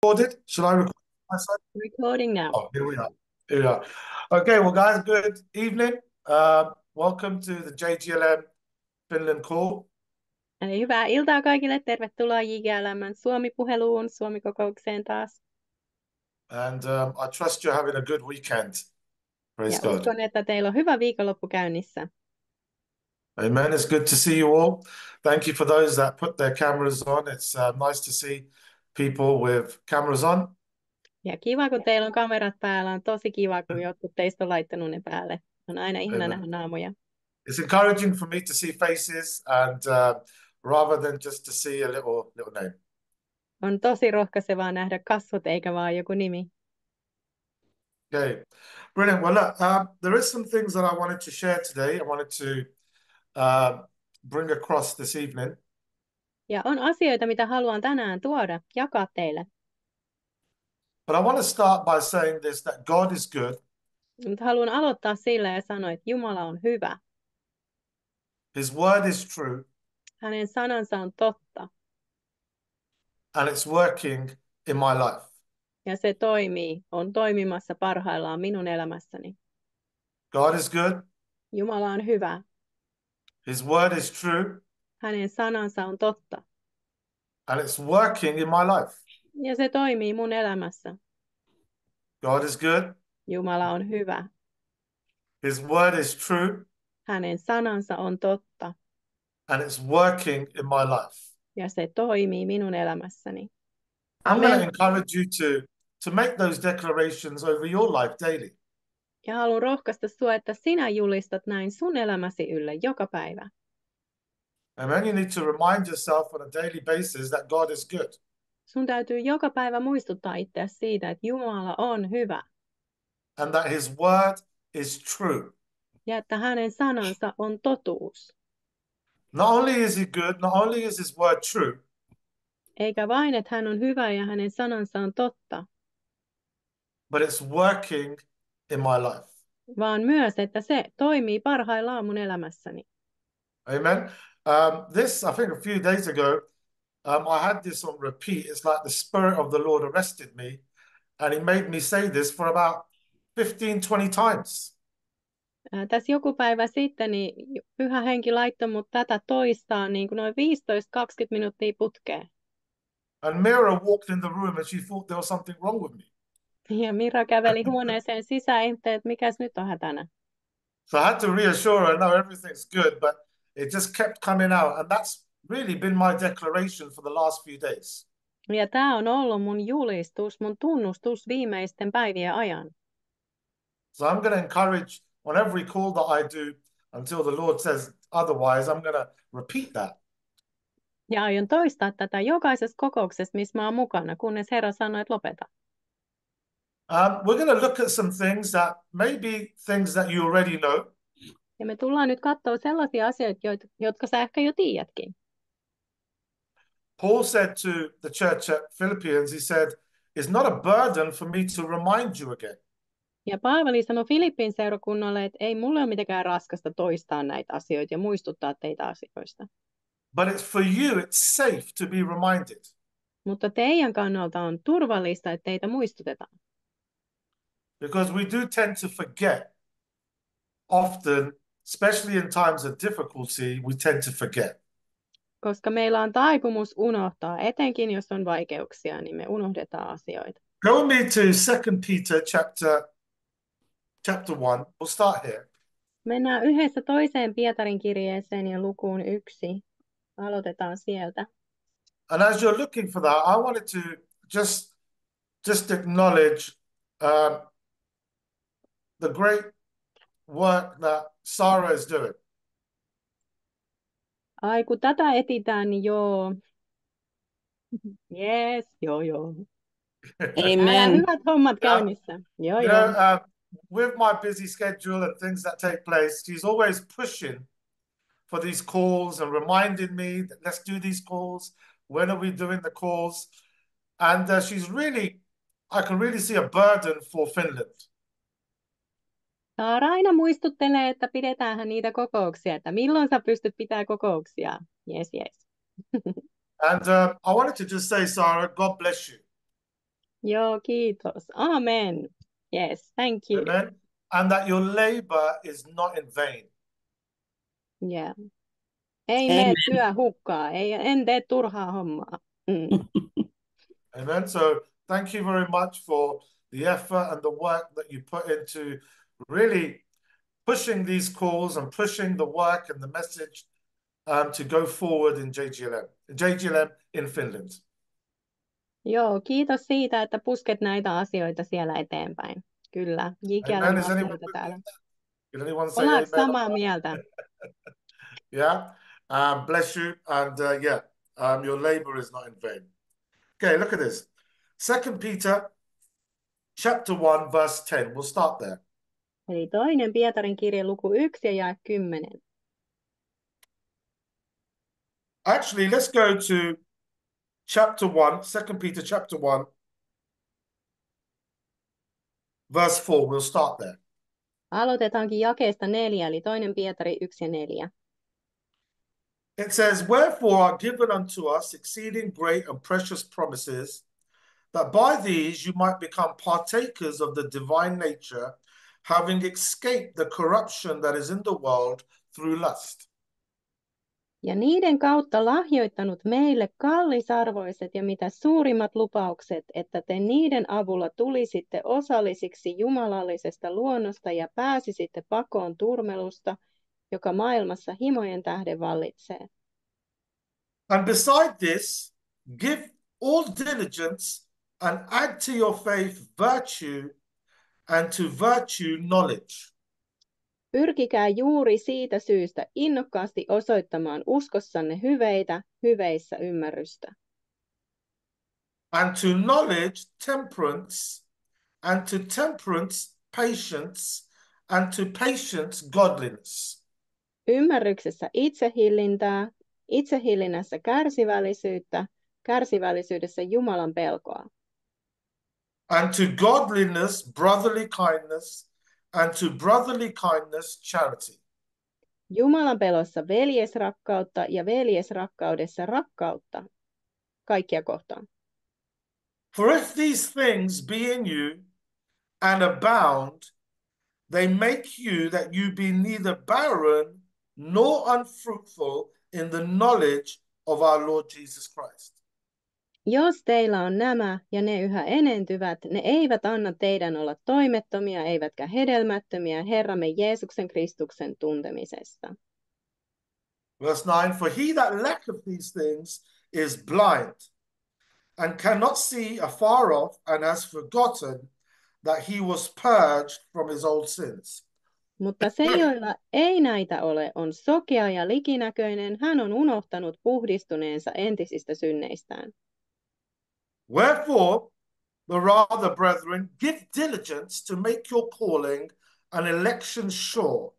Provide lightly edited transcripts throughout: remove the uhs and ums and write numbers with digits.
Recorded? Shall I record myself? Recording now. Oh, here we are. Here we are. Okay, well, guys, good evening. Welcome to the JGLM Finland call. Eli hyvää iltaa kaikille. Tervetuloa JGLM:n Suomi-puheluun, Suomi-kokoukseen taas. And I trust you're having a good weekend. Praise Ja God. uskon, että teillä on hyvä viikonloppu käynnissä. Amen. It's good to see you all. Thank you for those that put their cameras on. It's nice to see people with cameras on. Ja kiva, kun teillä on kamerat päällä. On tosi kiva, kun jotkut teistä on laittanut ne päälle. On aina ihana nähdä naamoja. It's encouraging for me to see faces and rather than just to see a little name. On tosi rohkaisevaa nähdä kasvot eikä vaan joku nimi. Okay, brilliant. Well, look, there is some things that I wanted to share today. I wanted to bring across this evening. Ja on asioita, mitä haluan tänään tuoda, jakaa teille. But I want to start by saying this, that God is good. Mutta haluan aloittaa sillä ja sanoa, että Jumala on hyvä. His word is true. Hänen sanansa on totta. And it's working in my life. Ja se on toimimassa parhaillaan minun elämässäni. God is good. Jumala on hyvä. His word is true. Hänen sanansa on totta. And it's working in my life. Ja se toimii mun elämässä. God is good. Jumala on hyvä. His word is true. Hänen sanansa on totta. And it's working in my life. Ja se toimii minun elämässäni. I'm going to encourage you to make those declarations over your life daily. Ja haluan rohkaista sinua, että sinä julistat näin sun elämäsi ylle joka päivä. And then you need to remind yourself on a daily basis that God is good. Sun täytyy joka päivä muistuttaa itseäsi siitä, että Jumala on hyvä. And that his word is true. Ja että hänen sanansa on totuus. Not only is he good, not only is his word true, Eikä vain, että hän on hyvä ja hänen sanansa on totta, but it's working in my life. vaan myös, että se toimii parhaillaan mun elämässäni. Amen. This, I think a few days ago, I had this on repeat. It's like the Spirit of the Lord arrested me, and he made me say this for about 15-20 times. Tässä joku päivä sitten niin Pyhä Henki laittoi mut tätä toistaa niin kuin noin 15-20 minuuttia putkeen. And Mira walked in the room and she thought there was something wrong with me. Ja Mira käveli huoneeseen sisään ja että mikäs nyt on hätänä. So I had to reassure her, no, everything's good, but it just kept coming out. And that's really been my declaration for the last few days. Ja tämä on ollut mun julistus, mun tunnustus viimeisten päivien ajan. So I'm going to encourage on every call that I do until the Lord says otherwise, I'm going to repeat that. Ja aion toistaa tätä jokaisessa kokouksessa, missä mä oon mukana, kunnes Herra sanoo, että lopeta. We're going to look at some things that maybe things that you already know. Ja me tullaan nyt katsoa sellaisia asioita, jotka sä ehkä jo tiedätkin. Paul said to the church at Philippians, he said, it's not a burden for me to remind you again. Ja Paavali sanoi Filippin seurakunnalle, että ei mulle ole mitenkään raskasta toistaa näitä asioita ja muistuttaa teitä asioista. But it's for you, it's safe to be reminded. Mutta teidän kannalta on turvallista, että teitä muistutetaan. Because we do tend to forget often, especially in times of difficulty, we tend to forget. Koska meillä on taipumus unohtaa, etenkin jos on vaikeuksia, niin me unohdetaan asioita. Go with me to 2 Peter chapter 1. We'll start here. Mennään yhdessä toiseen Pietarin kirjeeseen ja lukuun 1. Aloitetaan sieltä. And as you're looking for that, I wanted to just acknowledge the great work that Sarah is doing. Ai kun tätä etitään, niin joo. Yes, joo. Amen. Hyvät hommat käynnissä. Joo. You know, with my busy schedule and things that take place, she's always pushing for these calls and reminding me that let's do these calls. When are we doing the calls? And I can really see a burden for Finland. Saara aina muistuttelee, että pidetäänhän niitä kokouksia, että milloin sä pystyt pitämään kokouksia. Yes. And I wanted to just say, Sarah, God bless you. Joo, kiitos. Amen. Yes, thank you. Amen. And that your labor is not in vain. Yeah. Ei Amen. mene työ hukkaa, en tee turhaa hommaa. Amen. So thank you very much for the effort and the work that you put into really pushing these calls and pushing the work and the message to go forward in JGLM in Finland. Joo, kiitos siitä, että pusket näitä asioita siellä eteenpäin. Kyllä, Amen. Is anyone asioita with me täällä. on that? Can anyone say Ollaanko amen? samaa mieltä? Yeah. Bless you. And your labor is not in vain. Okay, look at this. 2 Peter chapter 1, verse 10. We'll start there. Eli toinen Pietarin kirje luku 1 ja jae 10. Actually, let's go to chapter 1, 2 Peter chapter 1, verse 4. We'll start there. Aloitetaankin jakeesta 4, eli toinen Pietari 1 ja 4. It says, wherefore are given unto us exceeding great and precious promises, that by these you might become partakers of the divine nature, having escaped the corruption that is in the world through lust. Ja niiden kautta lahjoittanut meille kallisarvoiset ja mitä suurimmat lupaukset, että te niiden avulla tulisitte osallisiksi jumalallisesta luonnosta ja pääsisitte pakoon turmelusta, joka maailmassa himojen tähden vallitsee. And beside this, give all diligence and add to your faith virtue, and to virtue knowledge. Pyrkikää juuri siitä syystä innokkaasti osoittamaan uskossanne hyveitä, hyveissä ymmärrystä. And to knowledge temperance, and to temperance patience, and to patience godliness. Ymmärryksessä itsehillintää, itsehillinnässä kärsivällisyyttä, kärsivällisyydessä Jumalan pelkoa. And to godliness brotherly kindness, and to brotherly kindness charity. Jumalan pelossa veljesrakkautta ja veljesrakkaudessa rakkautta kaikkia kohtaan. For if these things be in you and abound, they make you that you be neither barren nor unfruitful in the knowledge of our Lord Jesus Christ. Jos teillä on nämä ja ne yhä enentyvät, ne eivät anna teidän olla toimettomia eivätkä hedelmättömiä Herramme Jeesuksen Kristuksen tuntemisesta. Verse 9, for he that lacketh these things is blind, and cannot see afar off, and has forgotten that he was purged from his old sins. Mutta se, joilla ei näitä ole, on sokea ja likinäköinen, hän on unohtanut puhdistuneensa entisistä synneistään. Wherefore, the rather, brethren, give diligence to make your calling and election sure.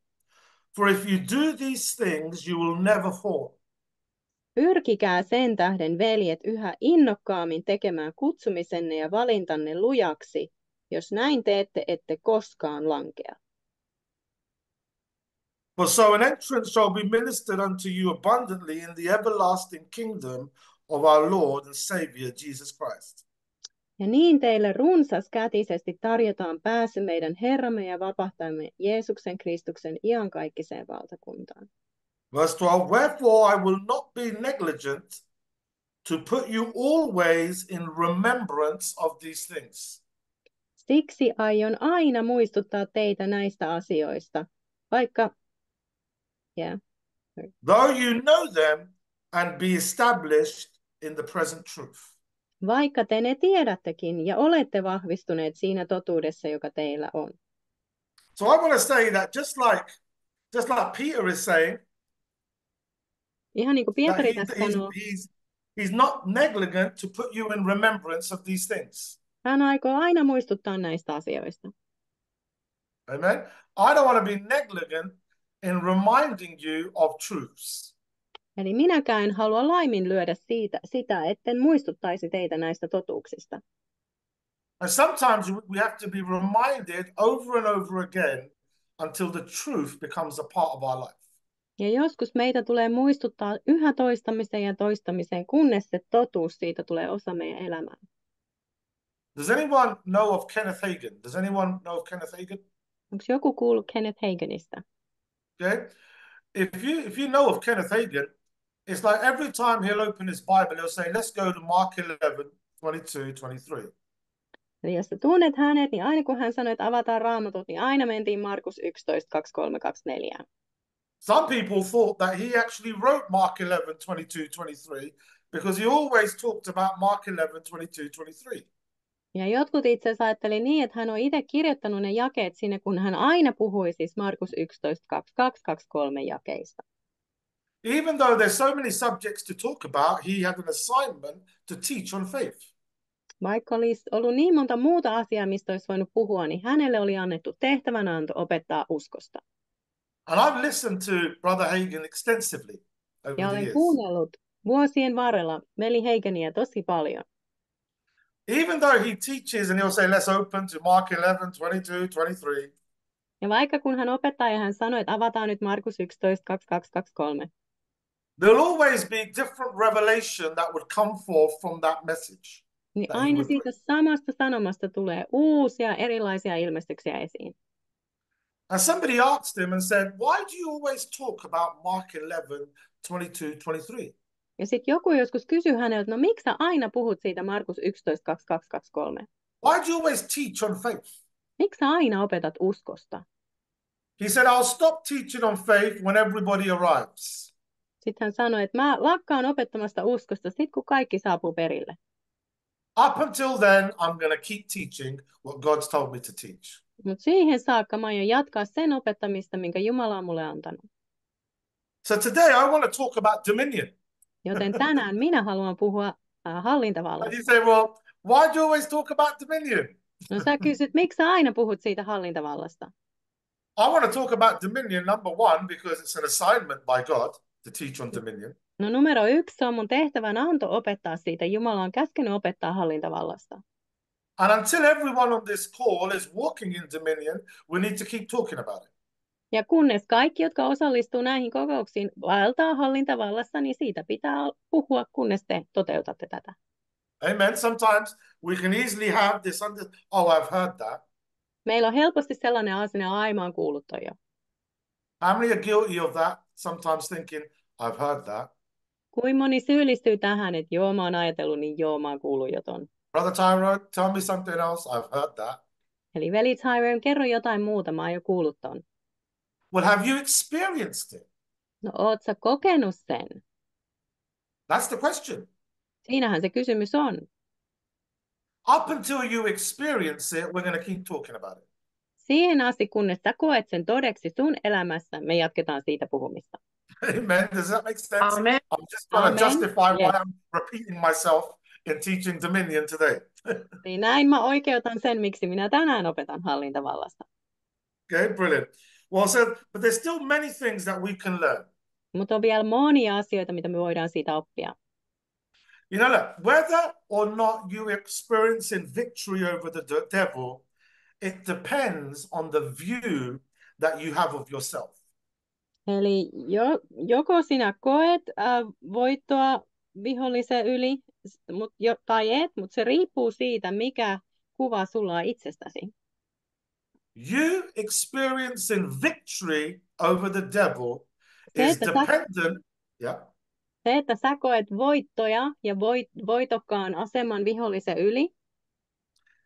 For if you do these things, you will never fall. Pyrkikää sen tähden, veljet, yhä innokkaammin tekemään kutsumisenne ja valintanne lujaksi. Jos näin teette, ette koskaan lankea. For so an entrance shall be ministered unto you abundantly in the everlasting kingdom of our Lord and Savior Jesus Christ. Ja niin teille runsaskätisesti tarjotaan pääsy meidän Herramme ja vapahtajamme Jeesuksen Kristuksen iankaikkiseen valtakuntaan. Verse 12, wherefore I will not be negligent to put you always in remembrance of these things. Siksi aion aina muistuttaa teitä näistä asioista, vaikka... Though you know them and be established in the present truth. Vaikka te ne tiedättekin ja olette vahvistuneet siinä totuudessa, joka teillä on. So I want to say that just like Peter is saying, Ihan niin kuin Pietari that tässä sanoo, he's not negligent to put you in remembrance of these things. hän aikoo aina muistuttaa näistä asioista. Amen. I don't want to be negligent in reminding you of truths. Eli minäkään en halua laiminlyödä sitä, etten muistuttaisi teitä näistä totuuksista. And sometimes we have to be reminded over and over again until the truth becomes a part of our life. Ja joskus meitä tulee muistuttaa yhä toistamiseen ja toistamiseen, kunnes se totuus siitä tulee osa meidän elämää. Does anyone know of Kenneth Hagin? Does anyone know of Kenneth Hagin? Onko joku kuullut Kenneth Haginista? Okay. If you know of Kenneth Hagin, it's like every time he'll open his Bible, he'll say, let's go to Mark 11, 22, 23. Eli jos sä tunnet hänet, niin aina kun hän sanoi, että avataan raamatut, niin aina mentiin Markus 11, 23, 24. Some people thought that he actually wrote Mark 11, 22, 23 because he always talked about Mark 11, 22, 23. Ja jotkut itse asiassa ajatteli niin, että hän on itse kirjoittanut ne jakeet sinne, kun hän aina puhui siis Markus 11, 22, 23 jakeista. Even though there's so many subjects to talk about, he had an assignment to teach on faith. Vaikka olisi ollut niin monta muuta asiaa, mistä olisi voinut puhua, niin hänelle oli annettu tehtävänanto opettaa uskosta. And I've listened to Brother Hagin extensively over Ja the olen years. kuunnellut vuosien varrella veli Hagania tosi paljon. Even though he teaches and he'll say, let's open to Mark 11, 22, 23. Ja vaikka kun hän opettaa ja hän sanoi, että avataan nyt Markus 11, 22, 23. There'll always be different revelation that would come forth from that message. Niin that he aina would siitä samasta sanomasta tulee uusia erilaisia ilmestyksiä esiin. And somebody asked him and said, why do you always talk about Mark 11, 22, 23? Ja sitten joku joskus kysyi häneltä, no miksi sä aina puhut siitä Markus 11, 22, 23? Why do you always teach on faith? Miksi sä aina opetat uskosta? He said, I'll stop teaching on faith when everybody arrives. Sitten hän sanoi, että mä lakkaan opettamasta uskosta sit kun kaikki saapuu perille. Up until then, I'm going to keep teaching what God's told me to teach. Mutta siihen saakka mä aion jatkaa sen opettamista, minkä Jumala on mulle antanut. So today I want to talk about dominion. Joten tänään minä haluan puhua And hallintavallasta. you say, well, why do you always talk about dominion? No sä kysyt, miksi sä aina puhut siitä hallintavallasta? I want to talk about dominion, number one, because it's an assignment by God to teach on dominion. No numero 1, se on mun tehtävän anto opettaa siitä. Jumala on käskenyt opettaa hallintavallasta. And until everyone on this call is walking in dominion, we need to keep talking about it. Ja kunnes kaikki, jotka osallistuu näihin kokouksiin, vaeltaa hallintavallassa, niin siitä pitää puhua, kunnes te toteutatte tätä. Amen. Sometimes we can easily have this under, oh, I've heard that. Meillä on helposti sellainen asenne, ai mä oon kuullut toi jo. How many are guilty of that? Sometimes thinking, I've heard that. Kuin moni syyllistyy tähän, että joo, mä oon ajatellut, niin joo, mä oon kuullut jo ton. Brother Tyrone, tell me something else. I've heard that. Eli veli Tyrone, kerro jotain muuta, mä oon jo kuullut ton. Well, have you experienced it? No oot sä kokenut sen? That's the question. Siinähän se kysymys on. Up until you experience it, we're going to keep talking about it. Siihen asti, kunnes sä koet sen todeksi sun elämässä, me jatketaan siitä puhumista. Amen. Does that make sense? Amen. I'm just going Amen. to justify Yes. why I'm repeating myself in teaching dominion today. Niin näin mä oikeutan sen, miksi minä tänään opetan hallintavallasta. Okay, brilliant. Well, but there's still many things that we can learn. Mutta on vielä monia asioita, mitä me voidaan siitä oppia. You know, look, whether or not you experiencing victory over the devil, it depends on the view that you have of yourself. Eli joko sinä koet voittoa vihollisen yli tai et, mutta se riippuu siitä, mikä kuva sulla on itsestäsi. You experiencing victory over the devil is dependent. Se, että sä koet voittoja ja voitokkaan aseman vihollisen yli,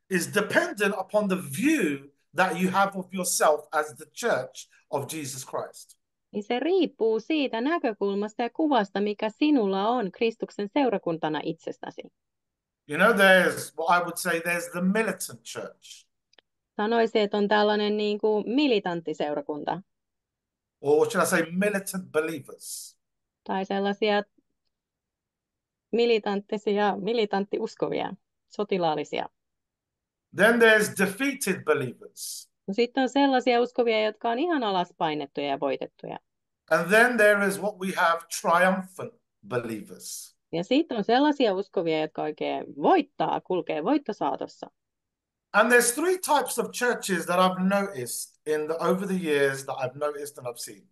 is dependent upon the view that you have of yourself as the church of Jesus Christ. niin se riippuu siitä näkökulmasta ja kuvasta, mikä sinulla on Kristuksen seurakuntana itsestäsi. You know, I would say there's the militant church. Sanoisin, että on tällainen niin kuin militantti seurakunta. Or should I say militant believers? Tai sellaisia militanttiuskovia, sotilaallisia. Then there's defeated believers. No sitten on sellaisia uskovia, jotka on ihan alaspainettuja ja voitettuja. And then there is what we have triumphant believers. Ja sitten on sellaisia uskovia, jotka oikein kulkee voittosaatossa. And there's three types of churches that I've noticed over the years that I've noticed and I've seen.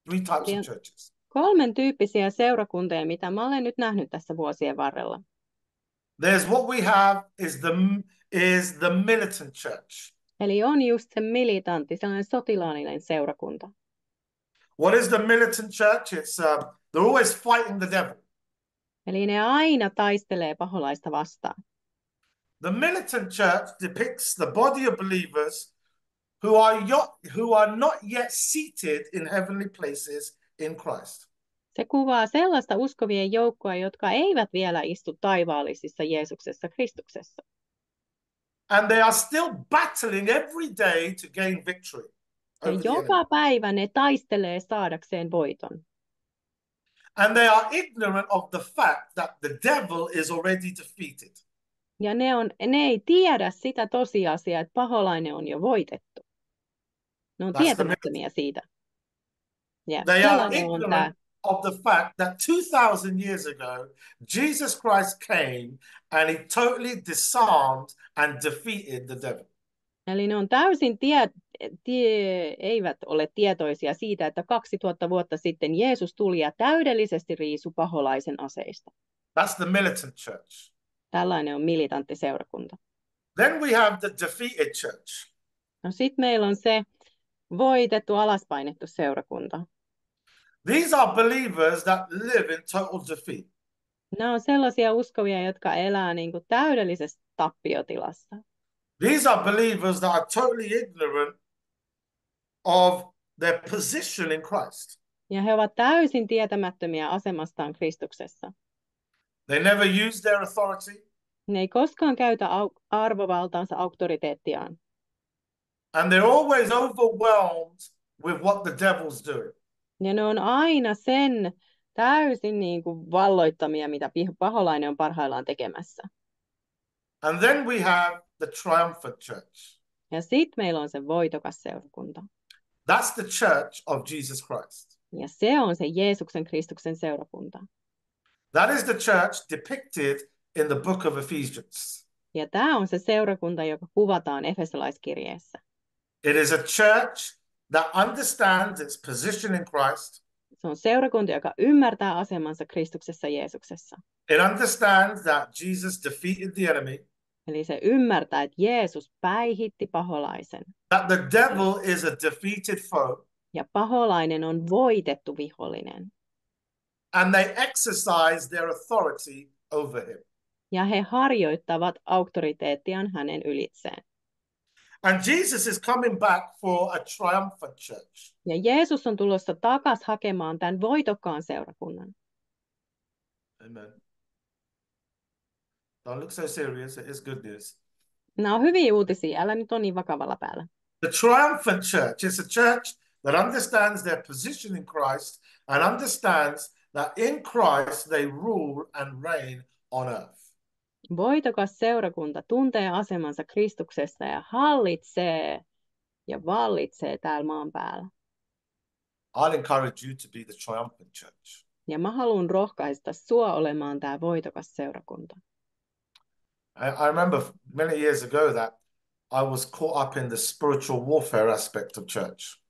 Three types of churches. 3 tyyppisiä seurakuntia, mitä mä olen nyt nähnyt tässä vuosien varrella. There's what we have is is the militant church. Eli on just se militantti, sellainen sotilaallinen seurakunta. What is the militant church? They're always fighting the devil. Eli ne aina taistelee paholaista vastaan. The militant church depicts the body of believers who are not yet seated in heavenly places in Christ. Se kuvaa sellaista uskovien joukkoa, jotka eivät vielä istu taivaallisissa Jeesuksessa Kristuksessa. And they are still battling every day to gain victory. Ja joka päivä ne taistelee saadakseen voiton. And they are ignorant of the fact that the devil is already defeated. Ja ne ei tiedä sitä tosiasiaa, että paholainen on jo voitettu. Ne on tietämättömiä siitä. Ja they are ignorant of the fact that 2000 years ago, Jesus Christ came and he totally disarmed and defeated the devil. Eli ne on täysin eivät ole tietoisia siitä, että 2000 vuotta sitten Jeesus tuli ja täydellisesti riisui paholaisen aseista. That's the militant church. Tällainen on militantti seurakunta. Then we have the defeated church. No sitten meillä on se voitettu, alaspainettu seurakunta. These are believers that live in total defeat. Nämä on sellaisia uskovia, jotka elää niin kuin täydellisessä tappiotilassa. These are believers that are totally ignorant of their position in Christ. Ja he ovat täysin tietämättömiä asemastaan Kristuksessa. They never use their authority. Ne ei koskaan käytä arvovaltaansa, auktoriteettiaan. And they're always overwhelmed with what the devil's doing. Ja ne on aina sen täysin niin kuin valloittamia, mitä paholainen on parhaillaan tekemässä. And then we have the triumphant church. Ja sitten meillä on se voitokas seurakunta. That's the church of Jesus Christ. Ja se on se Jeesuksen Kristuksen seurakunta. That is the church depicted in the book of Ephesians. Ja tämä on se seurakunta, joka kuvataan Efesolaiskirjeessä. It is a church that understands its position in Christ. Se on seurakunta, joka ymmärtää asemansa Kristuksessa Jeesuksessa. It understands that Jesus defeated the enemy. Eli se ymmärtää, että Jeesus päihitti paholaisen. That the devil is a defeated foe. Ja paholainen on voitettu vihollinen. And they exercise their authority over him. Ja he harjoittavat auktoriteettiaan hänen ylitseen. And Jesus is coming back for a triumphant church. Ja Jeesus on tulossa takaisin hakemaan tämän voitokkaan seurakunnan. Amen. Don't look so serious. It is good news. Nämä on hyviä uutisia. Älä nyt ole niin vakavalla päällä. The triumphant church is a church that understands their position in Christ and understands that in Christ they rule and reign on earth. Voitokas seurakunta tuntee asemansa Kristuksessa ja hallitsee ja vallitsee täällä maan päällä. I'll encourage you to be the triumphant church. Ja mä haluan rohkaista sua olemaan tämä voitokas seurakunta. I remember many years ago that I was caught up in the spiritual warfare aspect of church.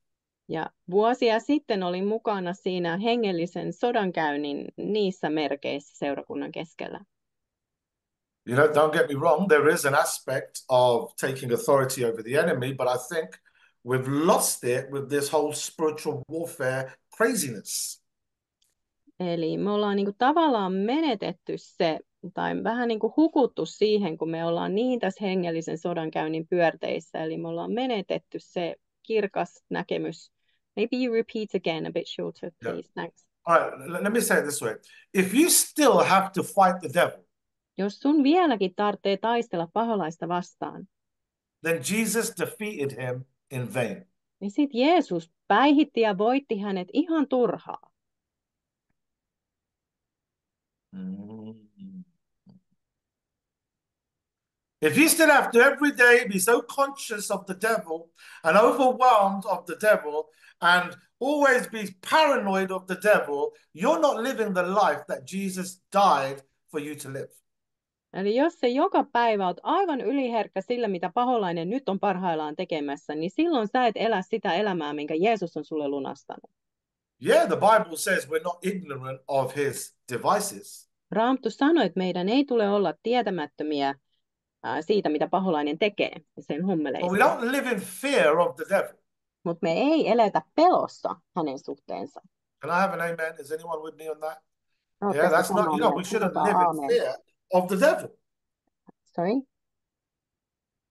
Ja vuosia sitten olin mukana siinä hengellisen sodankäynnin niissä merkeissä seurakunnan keskellä. You know, don't get me wrong, there is an aspect of taking authority over the enemy, but I think we've lost it with this whole spiritual warfare craziness. Eli me ollaan niinku tavallaan menetetty se, tai vähän niinku hukuttu siihen, kun me ollaan niin tässä hengellisen sodankäynnin pyörteissä. Eli me ollaan menetetty se kirkas näkemys. Maybe you repeat again a bit shorter, please. Yeah. Thanks. All right, let me say it this way. If you still have to fight the devil, jos sun vieläkin tarvitsee taistella paholaista vastaan, then Jesus defeated him in vain. Niin sit Jeesus päihitti ja voitti hänet ihan turhaa. If you still have to every day be so conscious of the devil and overwhelmed of the devil and always be paranoid of the devil, you're not living the life that Jesus died for you to live. Eli jos se joka päivä oot aivan yliherkkä sillä, mitä paholainen nyt on parhaillaan tekemässä, niin silloin sä et elä sitä elämää, minkä Jeesus on sulle lunastanut. Yeah, the Bible says we're not ignorant of his devices. Raamattu sanoi, että meidän ei tule olla tietämättömiä siitä, mitä paholainen tekee sen But we hommeleissa. don't live in fear of the devil. Mutta me ei eletä pelossa hänen suhteensa. Can I have an amen? Is anyone with me on that? Yeah, Oletteko that's not, samaa you know, we mieltä? shouldn't Sanokaa live in aamen. fear of the devil. Sorry?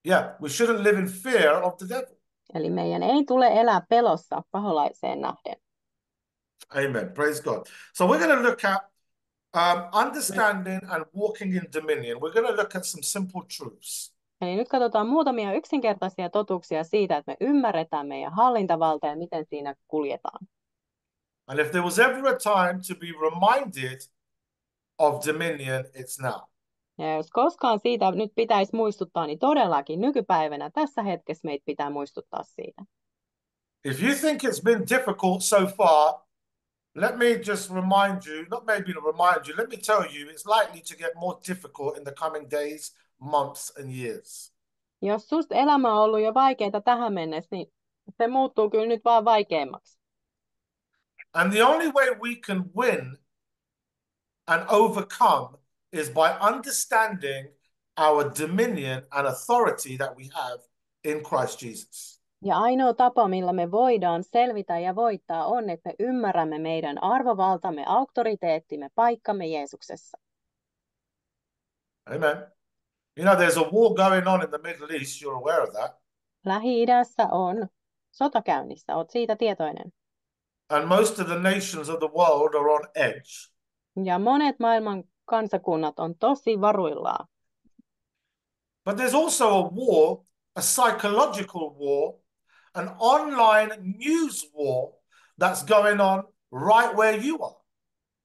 Yeah, we shouldn't live in fear of the devil. Eli meidän ei tule elää pelossa paholaiseen nähden. Amen. Praise God. So we're going to look at understanding and walking in dominion. We're going to look at some simple truths. Eli nyt katsotaan muutamia yksinkertaisia totuuksia siitä, että me ymmärretään meidän hallintavalta ja miten siinä kuljetaan. And if there was ever a time to be reminded of dominion, it's now. Ja jos koskaan siitä nyt pitäisi muistuttaa, niin todellakin nykypäivänä tässä hetkessä meitä pitää muistuttaa siitä. If you think it's been difficult so far, let me just remind you, not maybe remind you, let me tell you, it's likely to get more difficult in the coming days, months, and years. Jos susta elämä on ollut jo vaikeaa tähän mennessä, niin se muuttuu kyllä nyt vaan vaikeammaksi. And the only way we can win and overcome is by understanding our dominion and authority that we have in Christ Jesus. Ja ainoa tapa, millä me voidaan selvitä ja voittaa, on, että me ymmärrämme meidän arvovaltamme, auktoriteettimme, paikkamme Jeesuksessa. Amen. You know, there's a war going on in the Middle East. You're aware of that. Lähi-idässä on sota käynnissä, olet siitä tietoinen. And most of the nations of the world are on edge. Ja monet maailman kansakunnat on tosi varuillaan. But there's also a war, a psychological war, an online news war that's going on right where you are.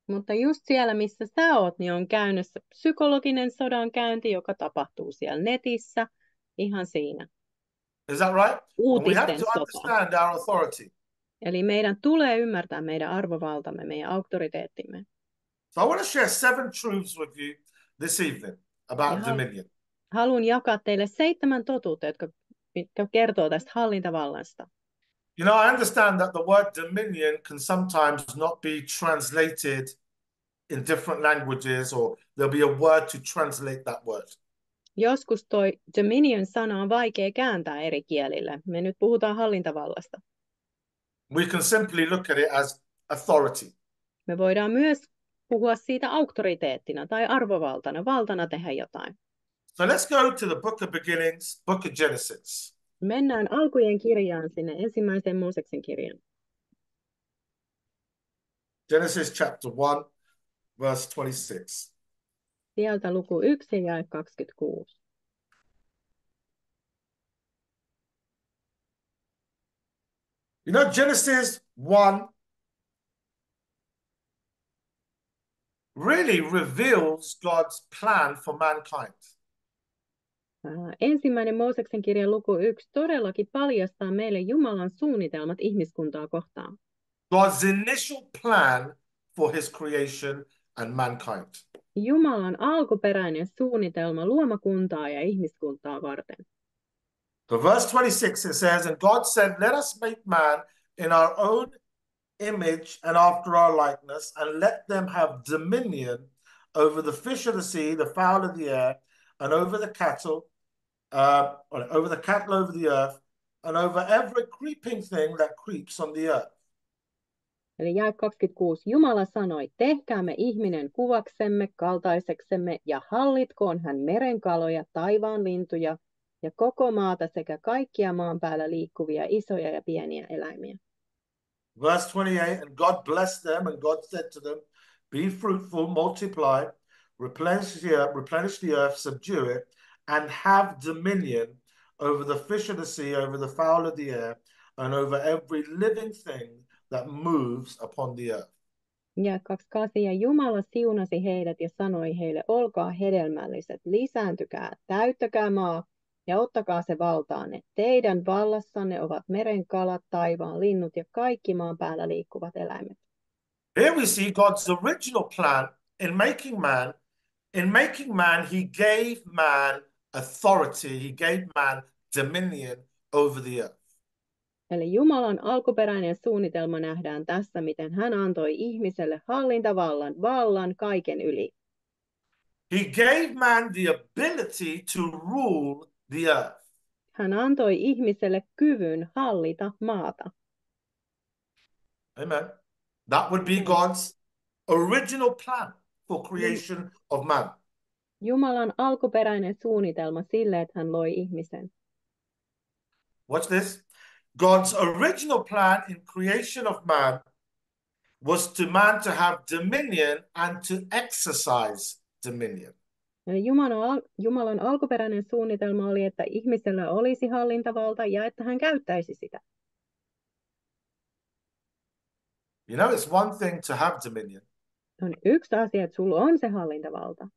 Mutta just siellä, missä sä oot, niin on käynnissä psykologinen sodankäynti, joka tapahtuu siellä netissä, ihan siinä. Is that right? And we have Uutisten to sota. understand our authority. Eli meidän tulee ymmärtää meidän arvovaltamme, meidän auktoriteettimme. So I want to share 7 truths with you this evening about dominion. Haluan jakaa teille 7 totuutta, jotka kertoo tästä hallintavallasta. You know, I understand that the word dominion can sometimes not be translated in different languages, or there'll be a word to translate that word. Joskus toi dominion-sana on vaikea kääntää eri kielille. Me nyt puhutaan hallintavallasta. We can simply look at it as authority. Me voidaan myös puhua siitä auktoriteettina tai arvovaltana, valtana tehdä jotain. So let's go to the book of beginnings, book of Genesis. Mennään alkujen kirjaan sinne ensimmäiseen Mooseksen kirjaan. Genesis chapter 1, verse 26. Sieltä luku 1 ja 26. You know, Genesis 1 really reveals God's plan for mankind. Ensimmäinen Mooseksen kirjan luku 1 todellakin paljastaa meille Jumalan suunnitelmat ihmiskuntaa kohtaan. God's initial plan for his creation and mankind. Jumalan alkuperäinen suunnitelma luomakuntaa ja ihmiskuntaa varten. So verse 26 it says, and God said, let us make man in our own image and after our likeness, and let them have dominion over the fish of the sea, the fowl of the air, and over the cattle, over the earth, and over every creeping thing that creeps on the earth. Eli jae 26. Jumala sanoi, tehkäämme ihminen kuvaksemme, kaltaiseksemme, ja hallitkoon hän merenkaloja, taivaan lintuja, ja koko maata sekä kaikkia maan päällä liikkuvia isoja ja pieniä eläimiä. Verse 28, and God blessed them, and God said to them, be fruitful, multiply, replenish the earth, subdue it, and have dominion over the fish of the sea, over the fowl of the air, and over every living thing that moves upon the earth. Ja 28. Ja Jumala siunasi heidät ja sanoi heille, olkaa hedelmälliset, lisääntykää, täyttäkää maa ja ottakaa se valtaanne. Teidän vallassanne ovat meren kalat, taivaan linnut ja kaikki maan päällä liikkuvat eläimet. Here we see God's original plan in making man. In making man, he gave man authority. He gave man dominion over the earth. Eli Jumalan alkuperäinen suunnitelma nähdään tässä, miten hän antoi ihmiselle hallintavallan, vallan kaiken yli. He gave man the ability to rule the earth. Hän antoi ihmiselle kyvyn hallita maata. Amen. That would be God's original plan for creation of man. Jumalan alkuperäinen suunnitelma sille, että hän loi ihmisen. Watch this. God's original plan in creation of man was to man to have dominion and to exercise dominion. Eli Jumalan alkuperäinen suunnitelma oli, että ihmisellä olisi hallintavalta ja että hän käyttäisi sitä. You know, it's one thing to have dominion, On yksi asia, että sulla on se hallintavalta.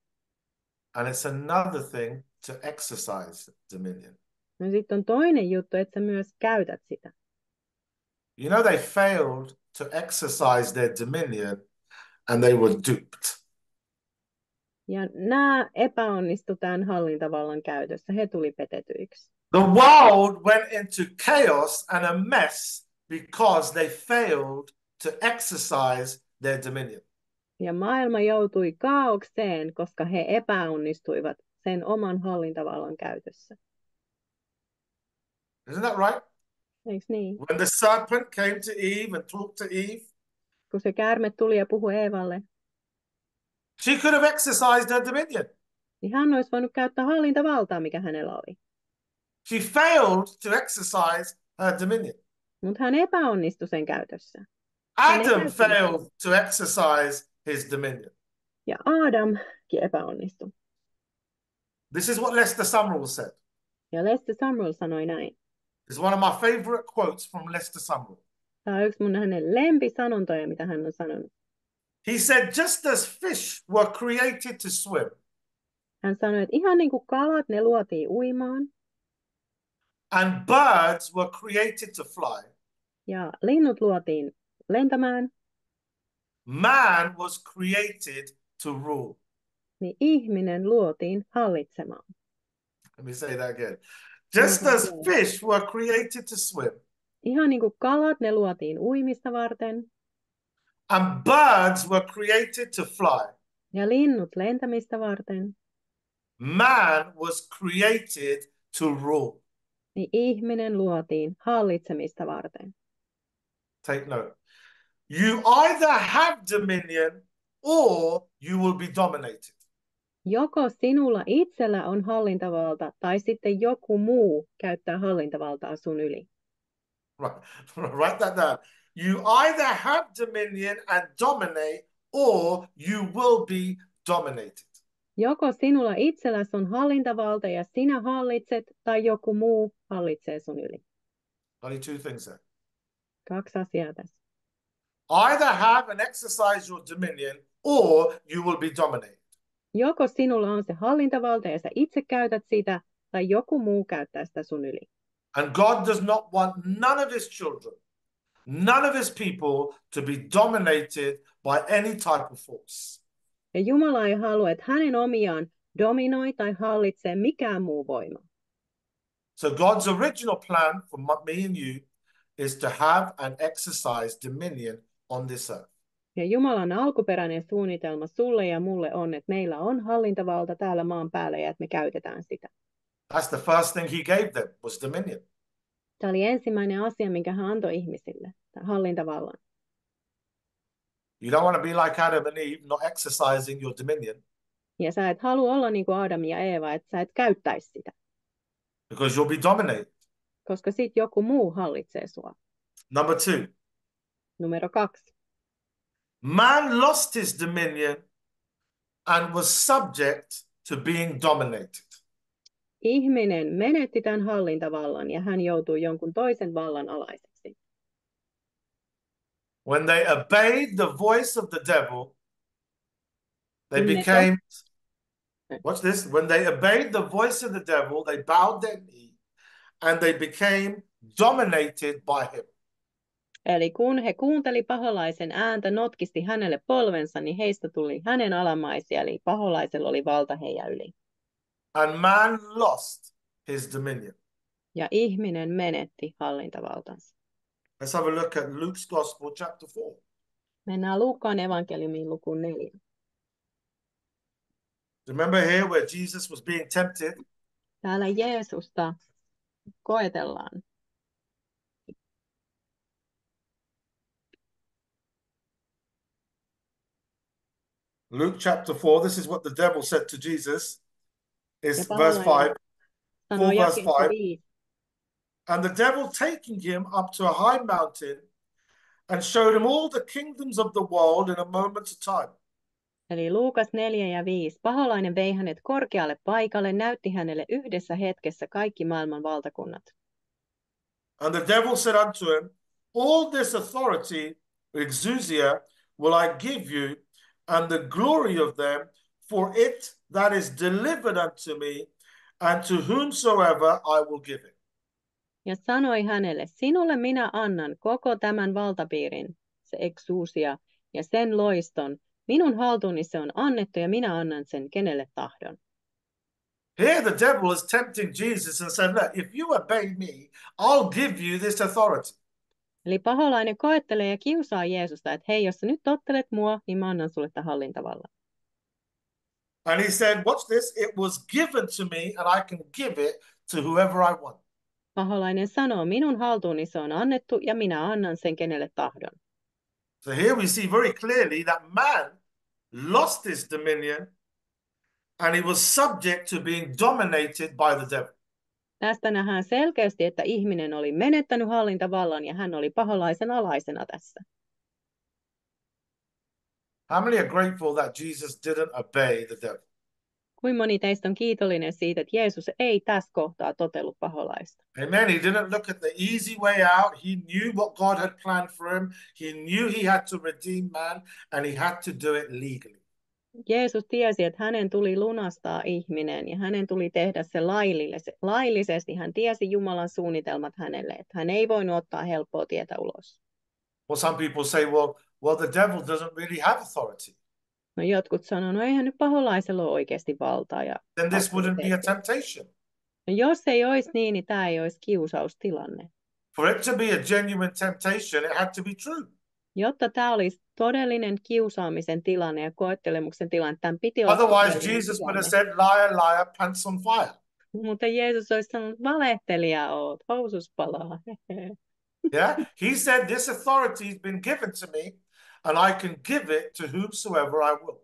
and it's another thing to exercise dominion. No sitten on toinen juttu, että sä myös käytät sitä. You know, they failed to exercise their dominion and they were duped. Ja nämä epäonnistu tämän hallintavallan käytössä. He tuli petetyiksi. The world went into chaos and a mess because they failed to exercise their dominion. Ja maailma joutui kaaukseen, koska he epäonnistuivat sen oman hallintavallan käytössä. Isn't that right? Eikö niin? When the serpent came to Eve and talked to Eve, Kun se käärme tuli ja puhui Eevalle, she could have exercised her dominion. niin hän olisi voinut käyttää hallintavaltaa, mikä hänellä oli. She failed to exercise her dominion. Mutta hän epäonnistui sen käytössä. Adam failed to exercise his dominion. Ja Aadamkin epäonnistui. This is what Lester Sumrall said. Ja Lester Sumrall sanoi näin. It's one of my favorite quotes from Lester Sumrall. Tämä on yksi hänen lempisanontoja, mitä hän on sanonut. He said, just as fish were created to swim, Hän sanoi, että ihan niin kuin kalat, ne luotiin uimaan. and birds were created to fly, Ja linnut luotiin lentämään. man was created to rule. Niin ihminen luotiin hallitsemaan. Let me say that again. Just as fish were created to swim, Ihan niin kuin kalat, ne luotiin uimista varten. and birds were created to fly, Ja linnut lentämistä varten. man was created to rule. Niin ihminen luotiin hallitsemista varten. Take note. You either have dominion or you will be dominated. Joko sinulla itsellä on hallintavalta tai sitten joku muu käyttää hallintavaltaa sun yli. Right. Write that down. You either have dominion and dominate or you will be dominated. Joko sinulla itselläsi on hallintavalta ja sinä hallitset tai joku muu hallitsee sun yli. Only two things there. Kaksi asiaa tässä. Either have and exercise your dominion or you will be dominated. Joko sinulla on se hallintavalta ja sä itse käytät sitä tai joku muu käyttää sitä sun yli. And God does not want none of his children, none of his people to be dominated by any type of force. Ja Jumala ei halua, että hänen omiaan dominoi tai hallitsee mikään muu voima. So God's original plan for me and you is to have and exercise dominion on this earth. Ja Jumalan alkuperäinen suunnitelma sulle ja mulle on, että meillä on hallintavalta täällä maan päällä ja että me käytetään sitä. That's the first thing he gave them, was dominion. Tämä oli ensimmäinen asia, minkä hän antoi ihmisille, tämän hallintavallan. You don't want to be like Adam and Eve, not exercising your dominion, Ja sä et halua olla niin kuin Adam ja Eeva, että sä et käyttäisi sitä, because you'll be dominated. koska sit joku muu hallitsee sua. Number 2, Numero 2. man lost his dominion and was subject to being dominated. Ihminen menetti tämän hallintavallan ja hän joutui jonkun toisen vallan alaiseksi. When they obeyed the voice of the devil, they Kun ne became, watch this, when they obeyed the voice of the devil, they bowed their knee and they became dominated by him. Eli kun he kuunteli paholaisen ääntä, notkisti hänelle polvensa, niin heistä tuli hänen alamaisia, eli paholaisella oli valta heidän yli. And man lost his dominion. Ja ihminen menetti hallintavaltansa. Let's have a look at Luke's Gospel, chapter 4. Mennään Luukkaan evankeliumiin lukuun 4. Remember here where Jesus was being tempted? Täällä Jeesusta koetellaan. Luke chapter 4, this is what the devil said to Jesus. Ja It's verse 5, sanoo 4 verse jakeessa 5. 5. And the devil taking him up to a high mountain and showed him all the kingdoms of the world in a moment's time. Eli Luukas 4 ja 5. Paholainen vei hänet korkealle paikalle, näytti hänelle yhdessä hetkessä kaikki maailman valtakunnat. And the devil said unto him, all this authority, exousia, will I give you, and the glory of them, for it that is delivered unto me, and to whomsoever I will give it. Ja sanoi hänelle, sinulle minä annan koko tämän valtapiirin, se exousia, ja sen loiston. Minun haltuuni se on annettu, ja minä annan sen kenelle tahdon. Here the devil is tempting Jesus and said, look, if you obey me, I'll give you this authority. Eli paholainen koettelee ja kiusaa Jeesusta, että hei, jos sä nyt tottelet mua, niin mä annan sulle tämän hallintavallan. And he said, watch this, it was given to me and I can give it to whoever I want. Paholainen sanoo, minun haltuuni se on annettu, ja minä annan sen kenelle tahdon. So here we see very clearly that man lost his dominion and he was subject to being dominated by the devil. Tästä nähdään selkeästi, että ihminen oli menettänyt hallintavallan ja hän oli paholaisen alaisena tässä. How many are grateful that Jesus didn't obey the devil? Kuinka moni teistä on kiitollinen siitä, että Jeesus ei tässä kohtaa totellut paholaista? Amen. He didn't look at the easy way out. He knew what God had planned for him. He knew he had to redeem man and he had to do it legally. Jeesus tiesi, että hänen tuli lunastaa ihminen ja hänen tuli tehdä se laillisesti. Hän tiesi Jumalan suunnitelmat hänelle, että hän ei voinut ottaa helppoa tietä ulos. Well, some people say, well, the devil doesn't really have authority. No jotkut sanoo, no eihän nyt paholaisella ole oikeasti valtaa. Ja Then this wouldn't be a temptation. No jos ei olisi niin tämä ei olisi kiusaustilanne. For it to be a genuine temptation, it had to be true. Jotta tämä olisi todellinen kiusaamisen tilanne ja koettelemuksen tilanne, tämän piti olla Otherwise, Jesus would have said, liar, liar, pants on fire. Mutta Jeesus olisi sanonut, valehtelija oot, housus palaa. Yeah, he said, this authority has been given to me, and I can give it to whomsoever I will.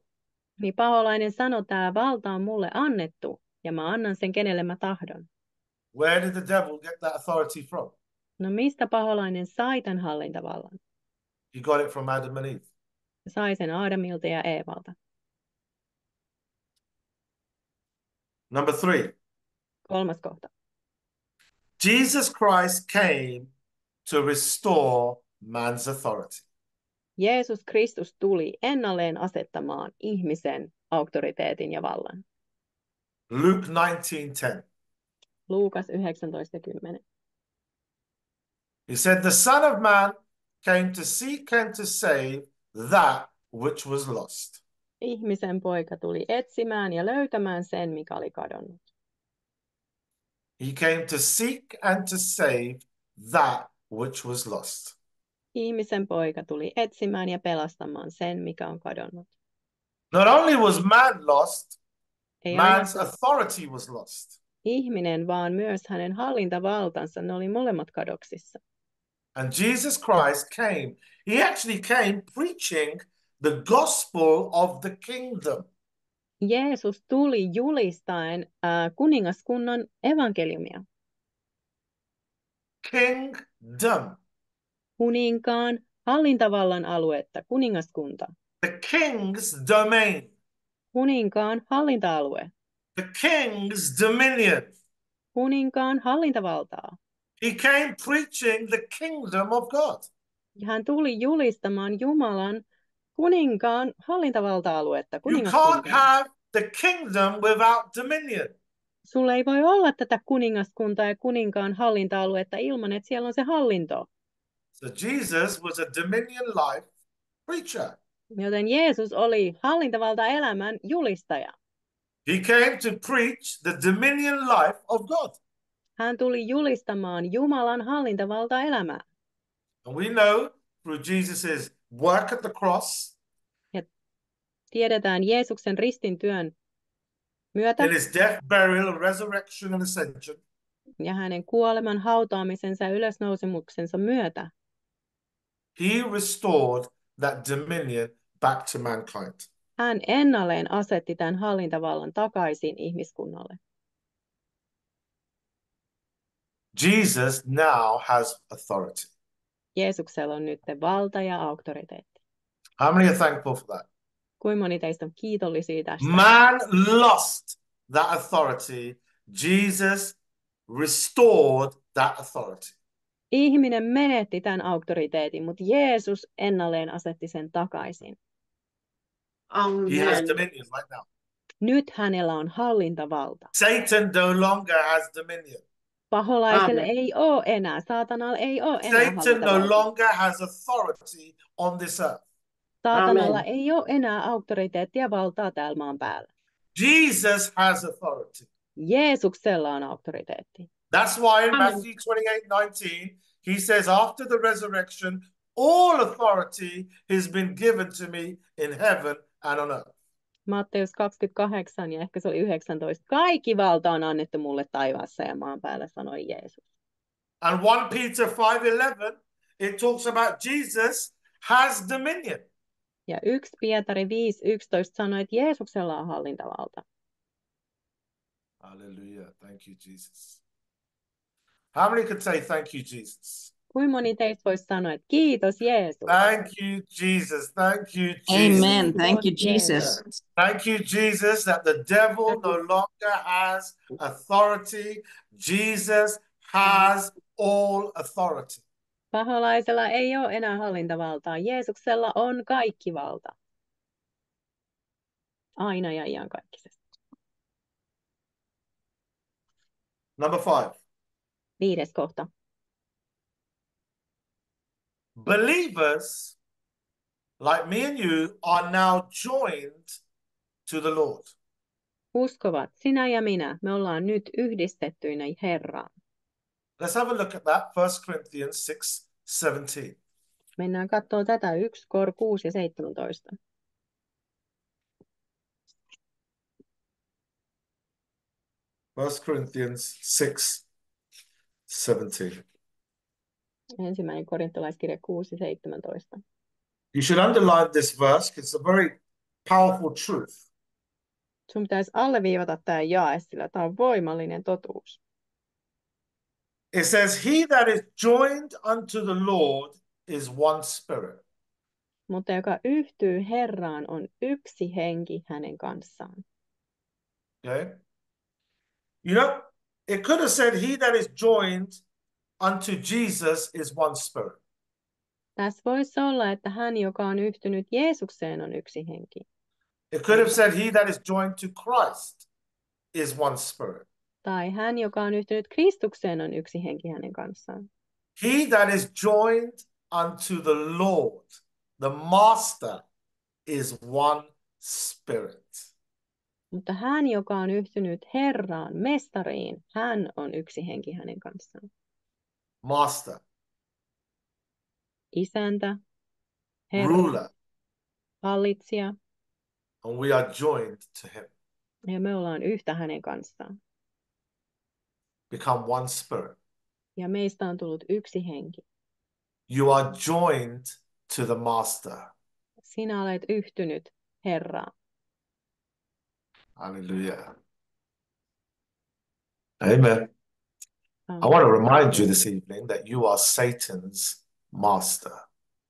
Niin paholainen sanoi, tämä valta on mulle annettu, ja mä annan sen kenelle mä tahdon. Where did the devil get that authority from? No mistä paholainen sai tämän hallintavallan? He got it from Adam and Eve. Sai sen Aadamilta ja Eevalta. Number 3. 3. kohta. Jesus Christ came to restore man's authority. Jeesus Kristus tuli ennalleen asettamaan ihmisen auktoriteetin ja vallan. Luke 19:10. Luukas 19:10. He said, the Son of Man came to seek and to save that which was lost. Ihmisen poika tuli etsimään ja löytämään sen, mikä oli kadonnut. He came to seek and to save that which was lost. Ihmisen poika tuli etsimään ja pelastamaan sen, mikä on kadonnut. Not only was man lost, Ei man's ainoastaan authority was lost. ihminen, vaan myös hänen hallintavaltansa, ne oli molemmat kadoksissa. And Jesus Christ came. He actually came preaching the gospel of the kingdom. Jeesus tuli julistaen kuningaskunnan evankeliumia. Kingdom. Kuninkaan hallintavallan aluetta, kuningaskunta. The king's domain. Kuninkaan hallinta-alue. The king's dominion. Kuninkaan hallintavaltaa. He came preaching the kingdom of God. Ja hän tuli julistamaan Jumalan kuninkaan hallintavalta-aluetta, You can't kuningaskuntaa. have the kingdom without dominion. Sulla ei voi olla tätä kuningaskuntaa ja kuninkaan hallinta-aluetta ilman, että siellä on se hallinto. So Jesus was a dominion life preacher. Joten Jeesus oli hallintavalta-elämän julistaja. He came to preach the dominion life of God. Hän tuli julistamaan Jumalan hallintavalta-elämää. And we know through Jesus' work at the cross, Tiedetään Jeesuksen ristin työn myötä in his death, burial, resurrection, and ascension, ja hänen kuoleman, hautaamisensa ja ylösnousemuksensa myötä he restored that dominion back to mankind. hän ennalleen asetti tämän hallintavallan takaisin ihmiskunnalle. Jesus now has authority. Jeesuksella on nyt valta ja auktoriteetti. How many are thankful for that? Kuinka moni teistä on kiitollisia tästä? Man lost that authority. Jesus restored that authority. Ihminen menetti tämän auktoriteetin, mutta Jeesus ennalleen asetti sen takaisin. He has Amen. dominion right now. Nyt hänellä on hallintavalta. Satan no longer has dominion. Paholaiselle Amen. ei ole enää, saatanalla ei ole enää Satan no hallintavalta. longer has authority on this earth. Saatanalla Amen. ei ole enää auktoriteettia ja valtaa täällä maan päällä. Jesus has authority. Jeesuksella on auktoriteetti. That's why in Amen. Matthew 28:19, he says, after the resurrection, all authority has been given to me in heaven and on earth. Matteus 28 ja ehkä se oli 19. Kaikki valta on annettu mulle taivaassa ja maan päällä, sanoi Jeesus. And 1 Peter 5:11, it talks about Jesus has dominion. Ja 1 Pietari 5:11 sanoi, että Jeesuksella on hallintavalta. Hallelujah. Thank you, Jesus. How many could say thank you, Jesus? Kuinka moni teistä voisi sanoa, että kiitos Jeesus. Thank you, Jesus. Thank you, Jesus. Amen. Thank you, Jesus. Thank you, Jesus, that the devil no longer has authority. Jesus has all authority. Paholaisella ei ole enää hallintavaltaa. Jeesuksella on kaikki valta. Aina ja iankaikkisesti. Number 5. 5. kohta. Believers like me and you are now joined to the Lord. Uskovat, sinä ja minä, me ollaan nyt yhdistettyinä Herraan. Let's have a look at that. 1 Corinthians 6:17. Mennään katsoa tätä 1 Kor 6 ja 17. First Corinthians 6:17. Ensimmäinen korintolaiskirja 6 ja 17. You should underline this verse because it's a very powerful truth. Sun pitäisi alleviivata tämä jae, sillä tämä on voimallinen totuus. It says, he that is joined unto the Lord is one spirit. Mutta joka yhtyy Herraan, on yksi henki hänen kanssaan. Okay? You know, it could have said, he that is joined unto Jesus is one spirit. Tässä voisi olla, että hän, joka on yhtynyt Jeesukseen, on yksi henki. It could have said, he that is joined to Christ is one spirit. Tai hän, joka on yhtynyt Kristukseen, on yksi henki hänen kanssaan. He that is joined unto the Lord, the Master, is one spirit. Mutta hän, joka on yhtynyt Herraan, mestariin, hän on yksi henki hänen kanssaan. Master, Isäntä, Herra, ruler, hallitsija, and we are joined to him. ja me ollaan yhtä hänen kanssaan. Become one spirit. Ja meistä on tullut yksi henki. You are joined to the Master. Sinä olet yhtynyt Herraan. Hallelujah. Amen. I want to remind you this evening that you are Satan's master.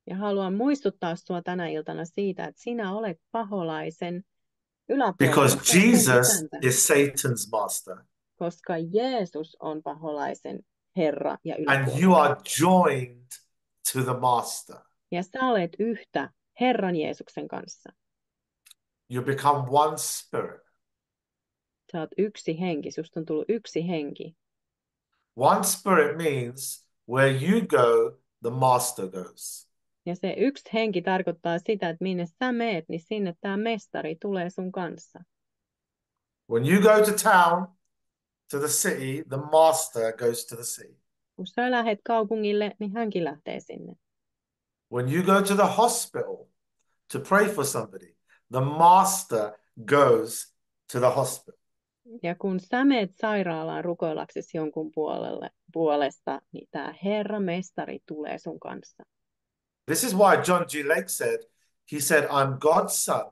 Ja haluan muistuttaa sinua tänä iltana siitä, että sinä olet paholaisen yläpuolella. Because Sinä olet Jesus isäntä, is Satan's master. koska Jeesus on paholaisen Herra ja And yläpuolella. you are joined to the master. Ja sä olet yhtä Herran Jeesuksen kanssa. You become one spirit. Sä oot yksi henki, susta on tullut yksi henki. One spirit means where you go, the master goes. Ja se yksi henki tarkoittaa sitä, että minne sä meet, niin sinne tämä mestari tulee sun kanssa. When you go to town, to the city, the master goes to the city. Kun sä lähet kaupungille, niin hänkin lähtee sinne. When you go to the hospital to pray for somebody, the master goes to the hospital. Ja kun sä meet sairaalaan rukoillaksesi jonkun puolesta, niin tämä Herra mestari tulee sun kanssa. This is why John G. Lake said, he said, I'm God's son,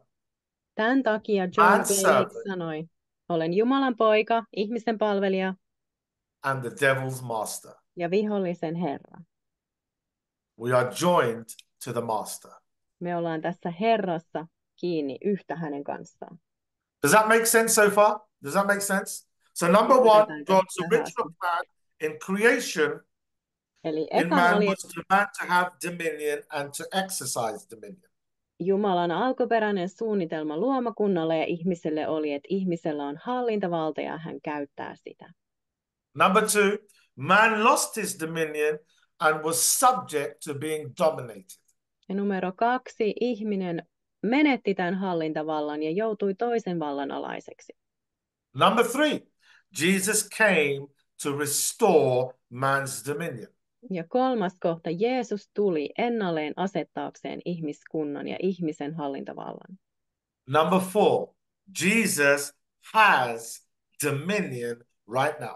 Tämän takia John man's G. Lake servant, sanoi, olen Jumalan poika, ihmisten palvelija and the devil's master. ja vihollisen Herra. We are joined to the master. Me ollaan tässä Herrassa kiinni yhtä hänen kanssaan. Does that make sense so far? Does that make sense? So number one, God's original plan in creation Eli in ekan man oli, was to man to have dominion and to exercise dominion. Jumalan alkuperäinen suunnitelma luomakunnalle ja ihmiselle oli, että ihmisellä on hallintavalta ja hän käyttää sitä. Number two, man lost his dominion and was subject to being dominated. Ja numero 2, ihminen menetti tämän hallintavallan ja joutui toisen vallan alaiseksi. Number three, Jesus came to restore man's dominion. Ja 3. kohta, Jeesus tuli ennalleen asettaakseen ihmiskunnan ja ihmisen hallintavallan. Number four, Jesus has dominion right now.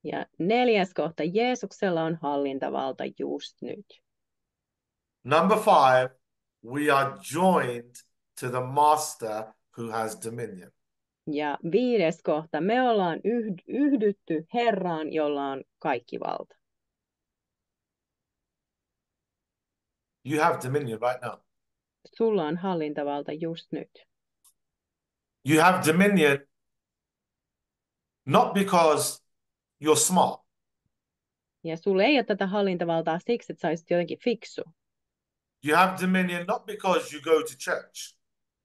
Ja 4. kohta, Jeesuksella on hallintavalta just nyt. Number five, we are joined to the master who has dominion. Ja 5. kohta, me ollaan yhdytty Herraan, jolla on kaikki valta. You have dominion right now. Sulla on hallintavalta just nyt. You have dominion not because you're smart. Ja sulla ei ole tätä hallintavaltaa siksi, että sä olisit jotenkin fiksu. You have dominion not because you go to church.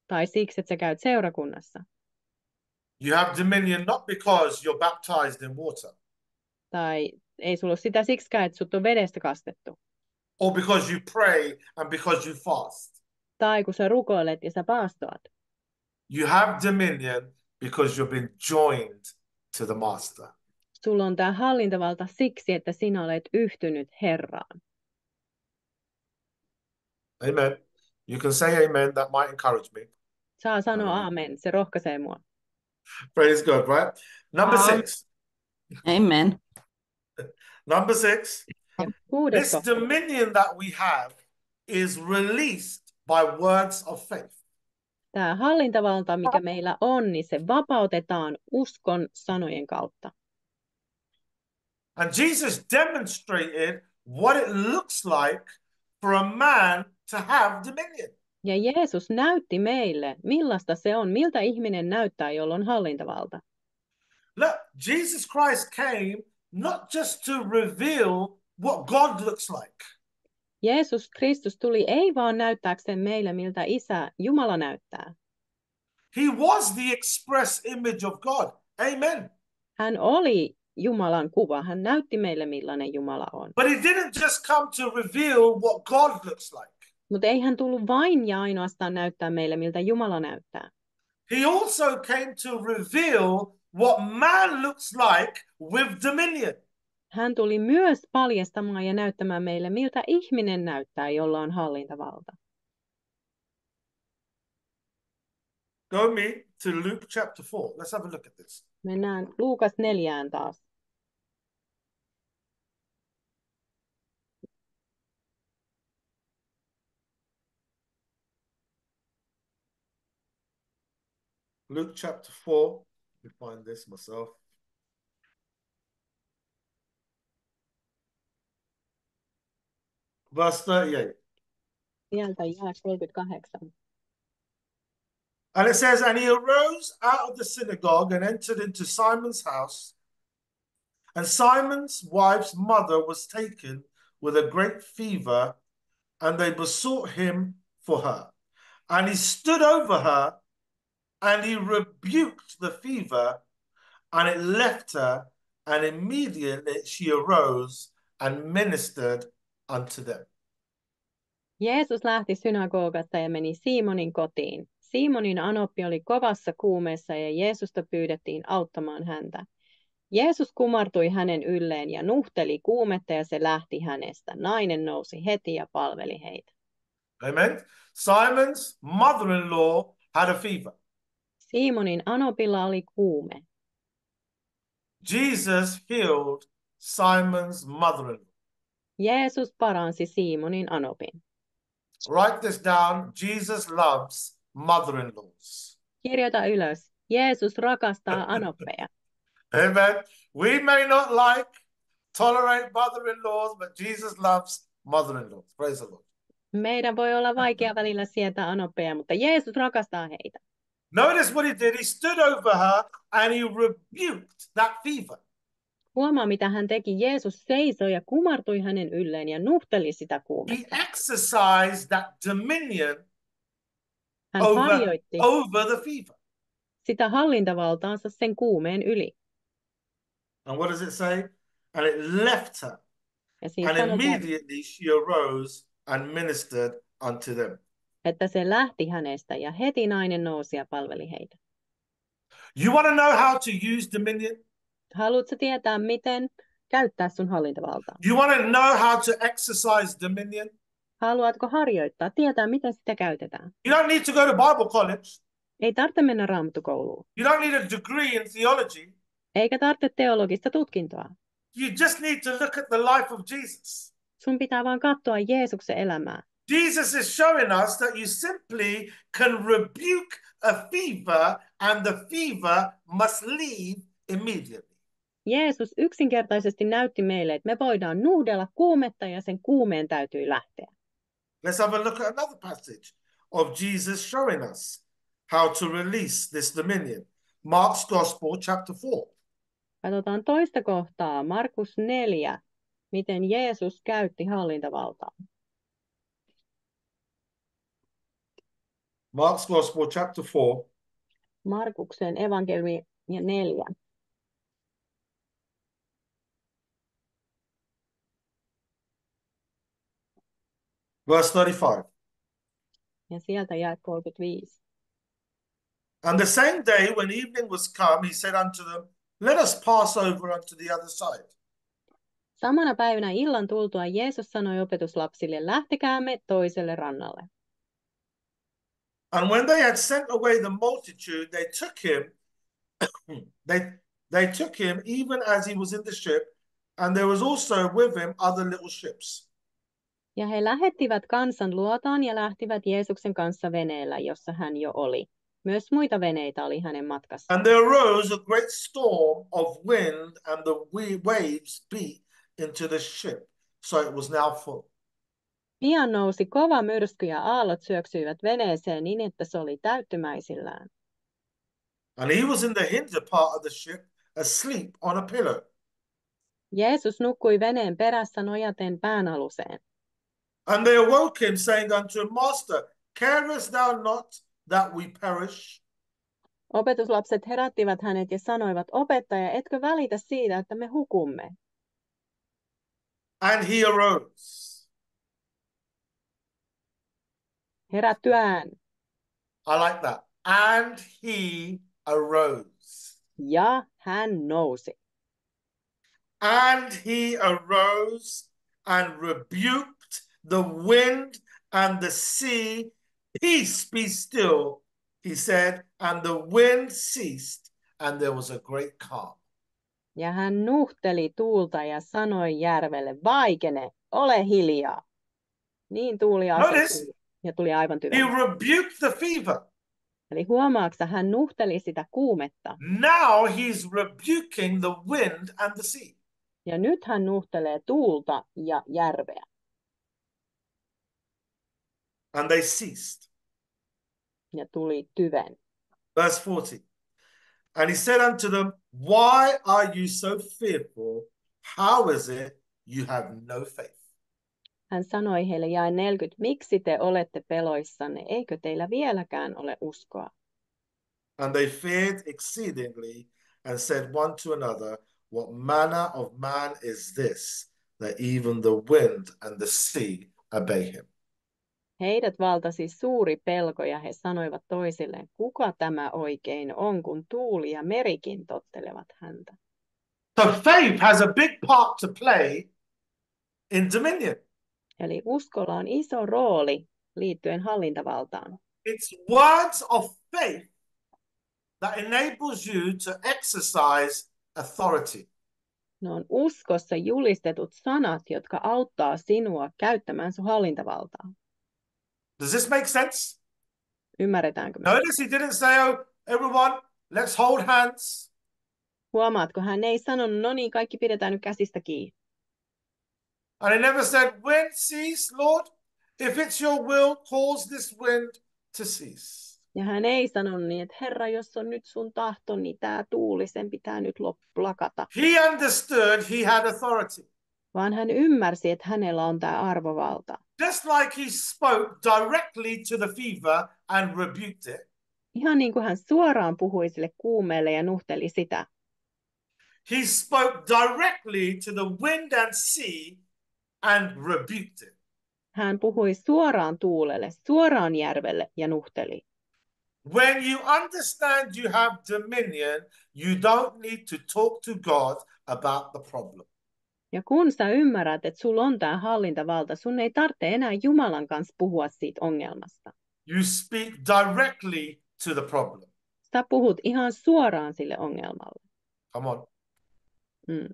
Tai siksi, että sä käyt seurakunnassa. You have dominion not because you're baptized in water. Tai ei sulla ole sitä siksikään, että sut on vedestä kastettu. Or because you pray and because you fast. Tai kun sä rukoilet ja sä paastoat. You have dominion because you've been joined to the master. Sulla on tämä hallintavalta siksi, että sinä olet yhtynyt Herraan. Amen. You can say amen. That might encourage me. Saa sanoa aamen, se rohkaisee mua. Praise God, right? Number Amen. 6. Amen. Number 6. Ja 6. This kohta. dominion that we have is released by words of faith. Tämä hallintavalta, mikä meillä on, niin se vapautetaan uskon sanojen kautta. And Jesus demonstrated what it looks like for a man to have dominion. Ja Jeesus näytti meille, millaista se on, miltä ihminen näyttää, jolla on hallintavalta. Look, Jesus Christ came not just to reveal what God looks like. Jeesus Kristus tuli ei vaan näyttääkseen meille, miltä Isä Jumala näyttää. He was the express image of God. Amen. Hän oli Jumalan kuva. Hän näytti meille, millainen Jumala on. But he didn't just come to reveal what God looks like. Mutta ei hän tullut vain ja ainoastaan näyttää meille, miltä Jumala näyttää. He also came to reveal what man looks like with dominion. Hän tuli myös paljastamaan ja näyttämään meille, miltä ihminen näyttää, jolla on hallintavalta. Go me to Luke chapter 4. Let's have a look at this. Mennään Luukas 4 taas. Luke chapter 4. Let me find this myself. Verse 38. Sieltä jää 38. And it says, and he arose out of the synagogue and entered into Simon's house. And Simon's wife's mother was taken with a great fever, and they besought him for her. And he stood over her, and he rebuked the fever, and it left her, and immediately she arose and ministered unto them. Jeesus lähti synagogasta ja meni Simonin kotiin. Simonin anoppi oli kovassa kuumeessa ja Jeesusta pyydettiin auttamaan häntä. Jeesus kumartui hänen ylleen ja nuhteli kuumetta ja se lähti hänestä. Nainen nousi heti ja palveli heitä. Amen. Simon's mother-in-law had a fever. Simonin anopilla oli kuume. Jesus healed Simon's mother-in-law. Jeesus paransi Simonin anopin. Write this down. Jesus loves mother-in-laws. Kirjoita ylös. Jeesus rakastaa anoppeja. Amen. We may not tolerate mother-in-laws, but Jesus loves mother-in-laws. Praise the Lord. Meidän voi olla vaikea välillä sietää anoppeja, mutta Jeesus rakastaa heitä. Notice what he did. He stood over her and he rebuked that fever. Huomaa, mitä hän teki. Jeesus seisoi ja kumartui hänen ylleen ja nuhteli sitä kuumetta. He exercised that dominion Hän harjoitti over the fever. sitä hallintavaltaansa sen kuumeen yli. And what does it say? And it left her. Ja siinä And sanotaan, immediately she arose and ministered unto them. että se lähti hänestä ja heti nainen nousi ja palveli heitä. You want to know how to use dominion? Haluatko tietää, miten käyttää sun hallintavaltaa? You want to know how to exercise dominion? Haluatko harjoittaa, tietää, miten sitä käytetään? You don't need to go to Bible college. Ei tarvitse mennä raamattukouluun. You don't need a degree in theology. Eikä tarvitse teologista tutkintoa. You just need to look at the life of Jesus. Sun pitää vaan katsoa Jeesuksen elämää. Jesus is showing us that you simply can rebuke a fever and the fever must leave immediately. Jeesus yksinkertaisesti näytti meille, että me voidaan nuhdella kuumetta ja sen kuumeen täytyy lähteä. Let's have a look at another passage of Jesus showing us how to release this dominion. Mark's Gospel, chapter 4. Katsotaan toista kohtaa, Markus 4, miten Jeesus käytti hallintavaltaa. Mark's Gospel, chapter 4. Markuksen evankeliumi 4. Verse 35. Ja sieltä jae 35. And the same day when evening was come, he said unto them, let us pass over unto the other side. Samana päivänä illan tultua Jeesus sanoi opetuslapsille, lähtekäämme toiselle rannalle. And when they had sent away the multitude, they took him, they took him even as he was in the ship, and there was also with him other little ships. Ja he lähettivät kansan luotaan ja lähtivät Jeesuksen kanssa veneellä, jossa hän jo oli. Myös muita veneitä oli hänen matkassaan. And there arose a great storm of wind, and the waves beat into the ship, so it was now full. Pian nousi kova myrsky ja aallot syöksyivät veneeseen niin, että se oli täyttymäisillään. And he was in the hinder part of the ship, asleep on a pillow. Jeesus nukkui veneen perässä nojaten päänaluseen. And they awoke him, saying unto him, Master, carest thou not that we perish? Opetuslapset herättivät hänet ja sanoivat, opettaja, etkö välitä siitä, että me hukumme? And he arose. Herättyään. I like that. And he arose. Ja hän nousi. And he arose and rebuked the wind and the sea. Peace, be still, he said, and the wind ceased, and there was a great calm. Ja hän nuhteli tuulta ja sanoi järvelle, vaikene, ole hiljaa. Niin tuuli asettui ja tuli aivan He tyvenä. rebuked the fever. Eli huomaaksa, hän nuhteli sitä kuumetta. Now he's rebuking the wind and the sea. Ja nyt hän nuhtelee tuulta ja järveä. And they ceased. Ja tuli tyven. Verse 40. And he said unto them, why are you so fearful? How is it you have no faith? Hän sanoi heille jae 40, miksi te olette peloissanne, eikö teillä vieläkään ole uskoa? And they feared exceedingly and said one to another, what manner of man is this, that even the wind and the sea obey him? Heidät valtasi suuri pelko ja he sanoivat toisilleen, kuka tämä oikein on, kun tuuli ja merikin tottelevat häntä. So faith has a big part to play in dominion. Eli uskolla on iso rooli liittyen hallintavaltaan. It's words of faith that enables you to exercise authority. Ne on uskossa julistetut sanat, jotka auttaa sinua käyttämään sun hallintavaltaa. Does this make sense? Ymmärretäänkö me? Notice he didn't say, oh, everyone, let's hold hands. Huomaatko, hän ei sanonut, no niin, kaikki pidetään nyt käsistä kiinni. And he never said, wind cease, Lord. If it's your will, cause this wind to cease. Ja hän ei sanonut niin, että Herra, jos on nyt sun tahto, niin tämä tuuli, sen pitää nyt lakata. He understood he had authority. Vaan hän ymmärsi, että hänellä on tämä arvovalta. Just like he spoke directly to the fever and rebuked it, Ihan niin kuin hän suoraan puhui sille kuumeelle ja nuhteli sitä. he spoke directly to the wind and sea and rebuked it. Hän puhui suoraan tuulelle, suoraan järvelle ja nuhteli. When you understand you have dominion, you don't need to talk to God about the problem. Ja kun sä ymmärrät, että sulla on tämä hallintavalta, sun ei tarvitse enää Jumalan kanssa puhua siitä ongelmasta. You speak directly to the problem. Sä puhut ihan suoraan sille ongelmalle. Come on. Mm.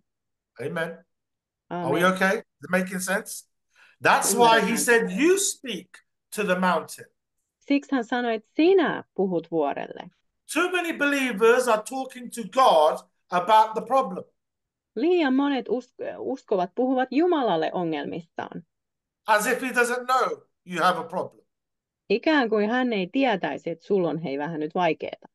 Amen. Are Amen. we okay? Is it making sense? That's why he said, you speak to the mountain. Siksi hän sanoi, että sinä puhut vuorelle. Too many believers are talking to God about the problem. Liian monet uskovat puhuvat Jumalalle ongelmistaan. As if he doesn't know you have a problem. Ikään kuin hän ei tietäisi, että sulla on hei vähän nyt vaikeaa.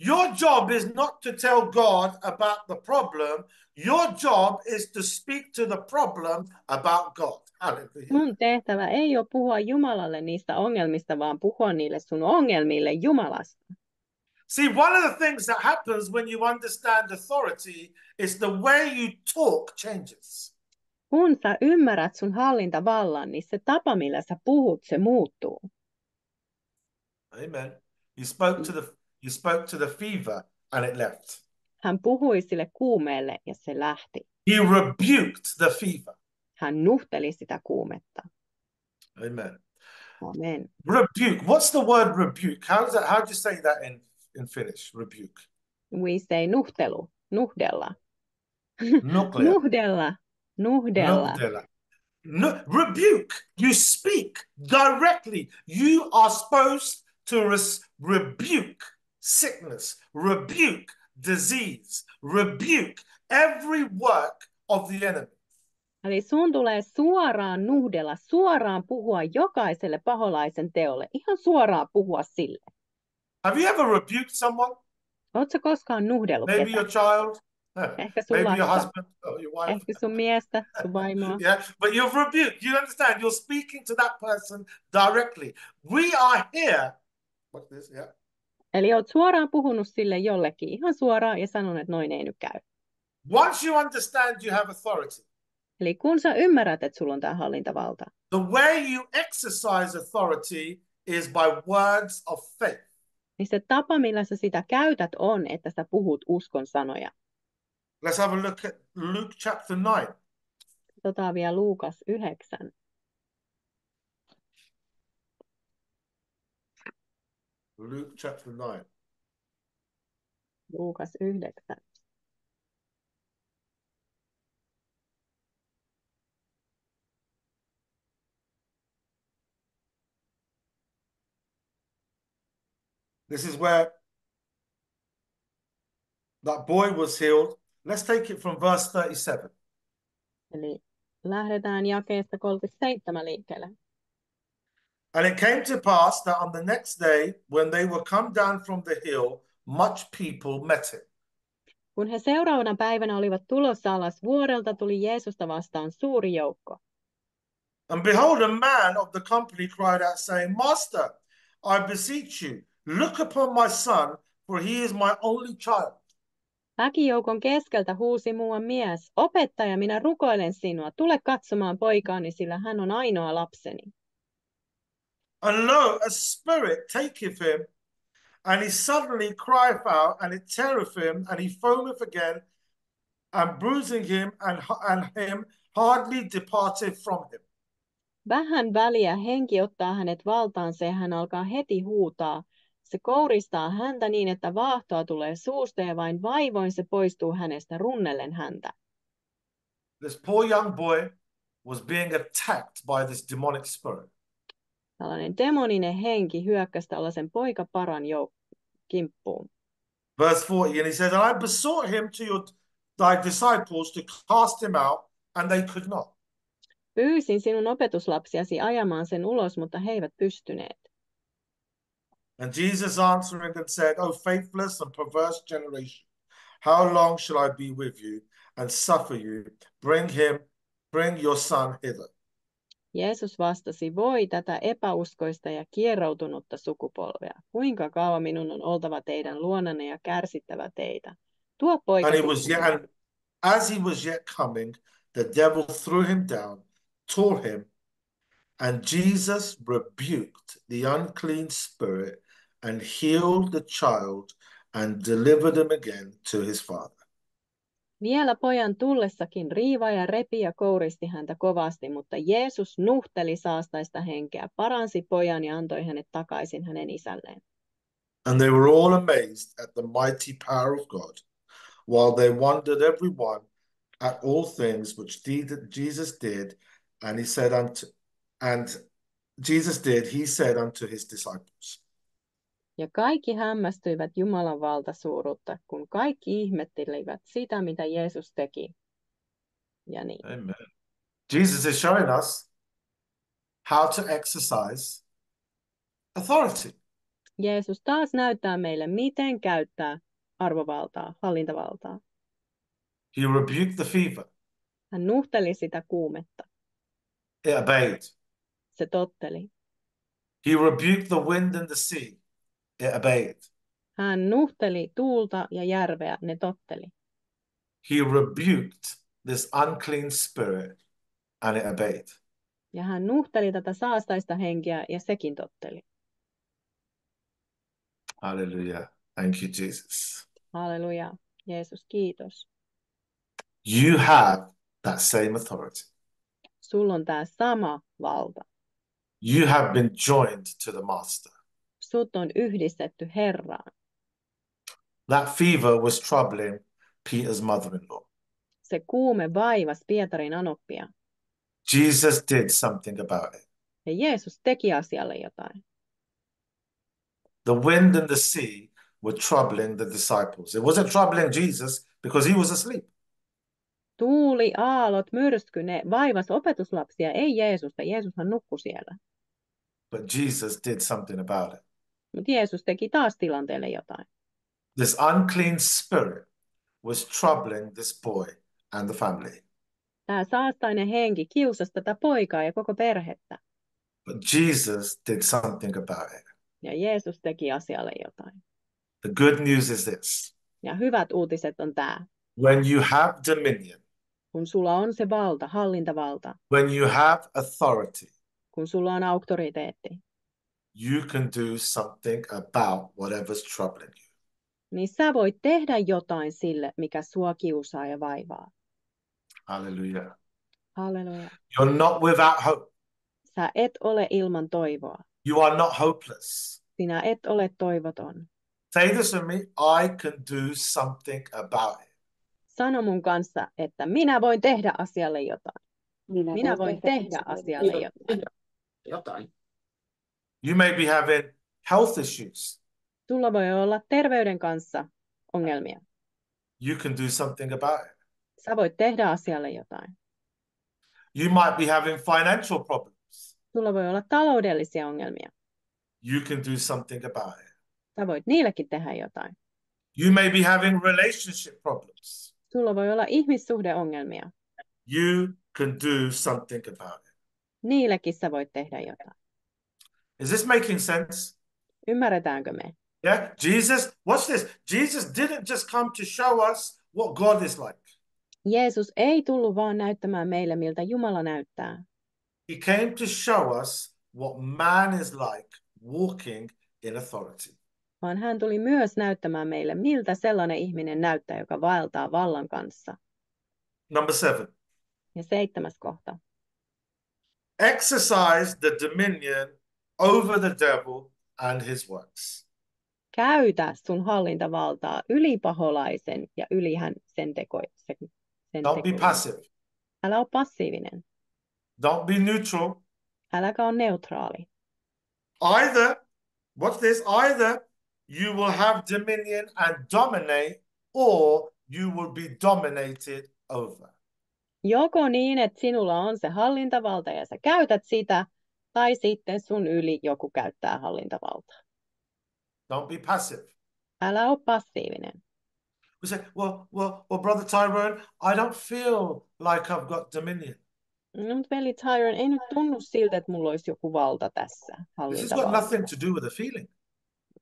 Your job is not to tell God about the problem. Your job is to speak to the problem about God. Hallelujah. Mun tehtävä ei ole puhua Jumalalle niistä ongelmista, vaan puhua niille sun ongelmille Jumalasta. See, one of the things that happens when you understand authority is the way you talk changes. Kun sä ymmärrät sun hallintavallan, niin se tapa, millä sä puhut, se muuttuu. Amen. You spoke to the fever and it left. Hän puhui sille kuumeelle ja se lähti. He rebuked the fever. Hän nuhteli sitä kuumetta. Amen. Amen. Rebuke. What's the word rebuke? How do you say that in Finnish? Rebuke. We say nuhtelu, nuhdella. Nuclear. Nuhdella, nuhdella. Nuhdella. Rebuke. You speak directly. You are supposed to rebuke sickness, rebuke disease, rebuke every work of the enemy. Eli sun tulee suoraan nuhdella, suoraan puhua jokaiselle paholaisen teolle, ihan suoraan puhua sille. Have you ever rebuked someone? Ootko koskaan nuhdellut Maybe ketään? your child, Ehkä sun maybe your lasta, husband or your wife. ehkä sun miestä, sun vaimoa. Yeah, but you've rebuked. You understand? You're speaking to that person directly. We are here. What's this? Yeah. Eli oot suoraan puhunut sille jollekin, ihan suoraan ja sanonut, että noin ei nyt käy. Once you understand you have authority, Eli kun sä ymmärrät, että sulla on tämä hallintavalta, the way you exercise authority is by words of faith. niin se tapa, millä sä sitä käytät, on, että sä puhut uskon sanoja. Let's have a look at Luke chapter 9. Katsotaan vielä Luukas 9. Luke chapter 9. Luukas 9. This is where that boy was healed. Let's take it from verse 37. Eli lähdetään jakeesta 37 liikkeelle. And it came to pass that on the next day, when they were come down from the hill, much people met him. Kun he seuraavana päivänä olivat tulossa alas vuorelta, tuli Jeesusta vastaan suuri joukko. And behold, a man of the company cried out, saying, Master, I beseech you, look upon my son, for he is my only child. Väkijoukon keskeltä huusi muuan mies, opettaja, minä rukoilen sinua, tule katsomaan poikaani, sillä hän on ainoa lapseni. And lo, a spirit taketh him, and he suddenly crieth out, and it teareth him, and he foameth again, and bruising him, and him hardly departed from him. Vähän väliä henki ottaa hänet valtaansa ja hän alkaa heti huutaa. Se kouristaa häntä niin, että vaahtoa tulee suusta ja vain vaivoin se poistuu hänestä runnellen häntä. This poor young boy was being attacked by this demonic spirit. Tällainen demoninen henki hyökkäsi tällaisen poikaparan kimppuun. Verse 40, and he says, and I besought him to thy disciples to cast him out, and they could not. Pyysin sinun opetuslapsiasi ajamaan sen ulos, mutta he eivät pystyneet. And Jesus answering and said, O faithless and perverse generation, how long shall I be with you and suffer you? Bring your son hither. Jeesus vastasi, voi tätä epäuskoista ja kieroutunutta sukupolvea. Kuinka kauan minun on oltava teidän luonanne ja kärsittävä teitä? Tuo poika. And as he was yet coming, the devil threw him down, tore him, and Jesus rebuked the unclean spirit and healed the child and delivered him again to his father. Vielä pojan tullessakin riivaaja repi ja kouristi häntä kovasti, mutta Jeesus nuhteli saastaista henkeä, paransi pojan ja antoi hänet takaisin hänen isälleen. And they were all amazed at the mighty power of God, while they wondered every one at all things which Jesus did, and he said unto his disciples. Ja kaikki hämmästyivät Jumalan valtasuuruutta, kun kaikki ihmettelivät sitä, mitä Jeesus teki. Ja niin. Amen. Jesus is showing us how to exercise authority. Jeesus taas näyttää meille, miten käyttää arvovaltaa, hallintavaltaa. He rebuked the fever. Hän nuhteli sitä kuumetta. It obeyed. Se totteli. He rebuked the wind and the sea. It obeyed. Hän nuhteli tuulta ja järveä, ne totteli. He rebuked this unclean spirit and it obeyed. Ja hän nuhteli tätä saastaista henkeä ja sekin totteli. Hallelujah. Thank you, Jesus. Halleluja. Jeesus, kiitos. You have that same authority. Sulla on tämä sama valta. You have been joined to the master. Sut on yhdistetty Herraan. That fever was troubling Peter's mother-in-law. Se kuume vaivasi Pietarin anoppia. Jesus did something about it. Ja Jeesus teki asialle jotain. The wind and the sea were troubling the disciples. It wasn't troubling Jesus because he was asleep. Tuuli, aallot, myrsky, ne vaivasi opetuslapsia, ei Jeesusta. Jeesushan nukkui siellä. But Jesus did something about it. Mutta Jeesus teki taas tilanteelle jotain. This unclean spirit was troubling this boy and the family. Tämä saastainen henki kiusasi tätä poikaa ja koko perhettä. But Jesus did something about it. Ja Jeesus teki asialle jotain. The good news is this. Ja hyvät uutiset on tämä. When you have dominion, Kun sulla on se valta, hallintavalta, when you have authority, kun sulla on auktoriteetti, you can do something about whatever's troubling you. niin sä voit tehdä jotain sille, mikä sua kiusaa ja vaivaa. Hallelujah. Halleluja. You're not without hope. Sä et ole ilman toivoa. You are not hopeless. Sinä et ole toivoton. Say this with me. I can do something about it. Sano mun kanssa, että minä voin tehdä asialle jotain. Minä voin tehdä asialle jotain. You may be having health issues. Sulla voi olla terveyden kanssa ongelmia. You can do something about it. Sä voit tehdä asialle jotain. You might be having financial problems. Sulla voi olla taloudellisia ongelmia. You can do something about it. Sä voit niillekin tehdä jotain. You may be having relationship problems. Sulla voi olla ihmissuhdeongelmia. You can do something about it. Niillekin sä voit tehdä jotain. Is this making sense? Ymmärretäänkö me? Yeah, Jesus, watch this. Jesus didn't just come to show us what God is like. Jeesus ei tullut vaan näyttämään meille, miltä Jumala näyttää. He came to show us what man is like walking in authority. Vaan hän tuli myös näyttämään meille, miltä sellainen ihminen näyttää, joka vaeltaa vallan kanssa. Number 7. Ja 7. kohta. Exercise the dominion over the devil and his works. Käytä sun hallintavaltaa yli paholaisen ja yli sen Don't be passive. Älä ole passiivinen. Don't be neutral. Äläkä ole neutraali. Either, what's this? Either you will have dominion and dominate, or you will be dominated over. Joko niin, että sinulla on se hallintavalta ja sä käytät sitä, tai sitten sun yli joku käyttää hallintavaltaa. Don't be passive. Älä ole passiivinen. We say, well, Brother Tyrone, I don't feel like I've got dominion. No, mutta veli Tyrone, ei nyt tunnu siltä, että mulla olisi joku valta tässä, This has got hallintavalta. nothing to do with a feeling.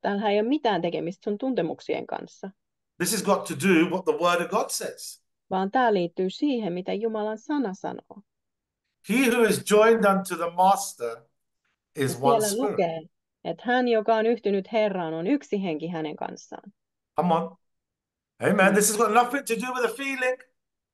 Täällä ei ole mitään tekemistä sun tuntemuksien kanssa, This has got to do what the Word of God says. vaan tämä liittyy siihen, mitä Jumalan sana sanoo. He who is joined unto the Master Ja is one siellä spirit. lukee, että hän, joka on yhtynyt Herraan, on yksi henki hänen kanssaan. Come on. Amen. This has got nothing to do with a feeling.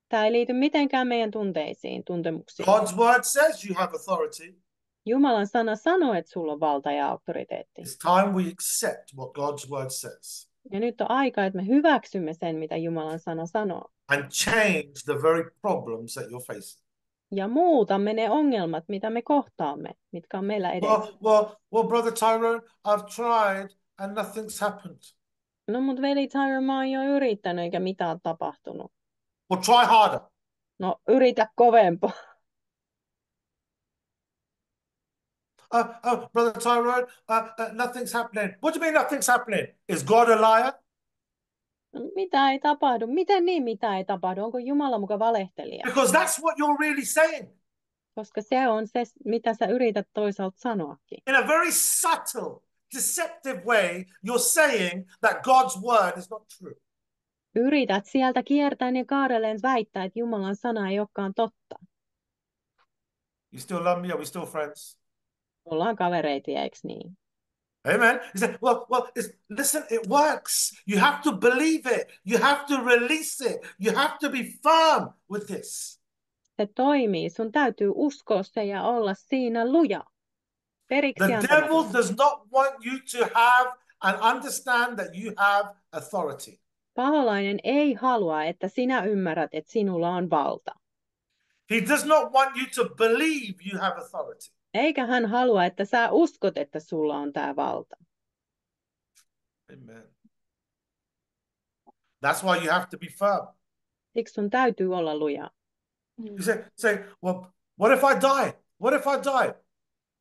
Tämä ei liity mitenkään meidän tunteisiin, tuntemuksiin. God's Word says you have authority. Jumalan sana sanoo, että sulla on valta ja auktoriteetti. It's time we accept what God's Word says Ja nyt on aika, että me hyväksymme sen, mitä Jumalan sana sanoo. and change the very problems that you're facing. Ja muutamme ne ongelmat, mitä me kohtaamme, mitkä on meillä edessä. Well, Brother Tyrone, I've tried and nothing's happened. No mut veli Tyron, mä oon jo yrittänyt eikä mitään ole tapahtunut. Well, try harder. No yritä kovempaa. Brother Tyrone, nothing's happening. What do you mean nothing's happening? Is God a liar? No, mitä ei tapahdu? Miten niin mitä ei tapahdu? Onko Jumala muka valehtelija? Because that's what you're really saying. Koska se on se, mitä sä yrität toisaalta sanoakin. In a very subtle, deceptive way, you're saying that God's word is not true. Yrität sieltä kiertäen ja kaarelleen väittää, että Jumalan sana ei olekaan totta. You still love me? Are we still friends? Ollaan kavereita, eikö niin? Amen. He said, listen, it works. You have to believe it. You have to release it. You have to be firm with this. Se toimii. Sun täytyy uskoa se ja olla siinä luja. Periksi The antamaton. devil does not want you to have and understand that you have authority. Paholainen ei halua, että sinä ymmärrät, että sinulla on valta. He does not want you to believe you have authority. Eikä hän halua, että sä uskot, että sulla on tämä valta. Amen. That's why you have to be firm. Siksi sun täytyy olla luja. You say, well, what if I die? What if I die?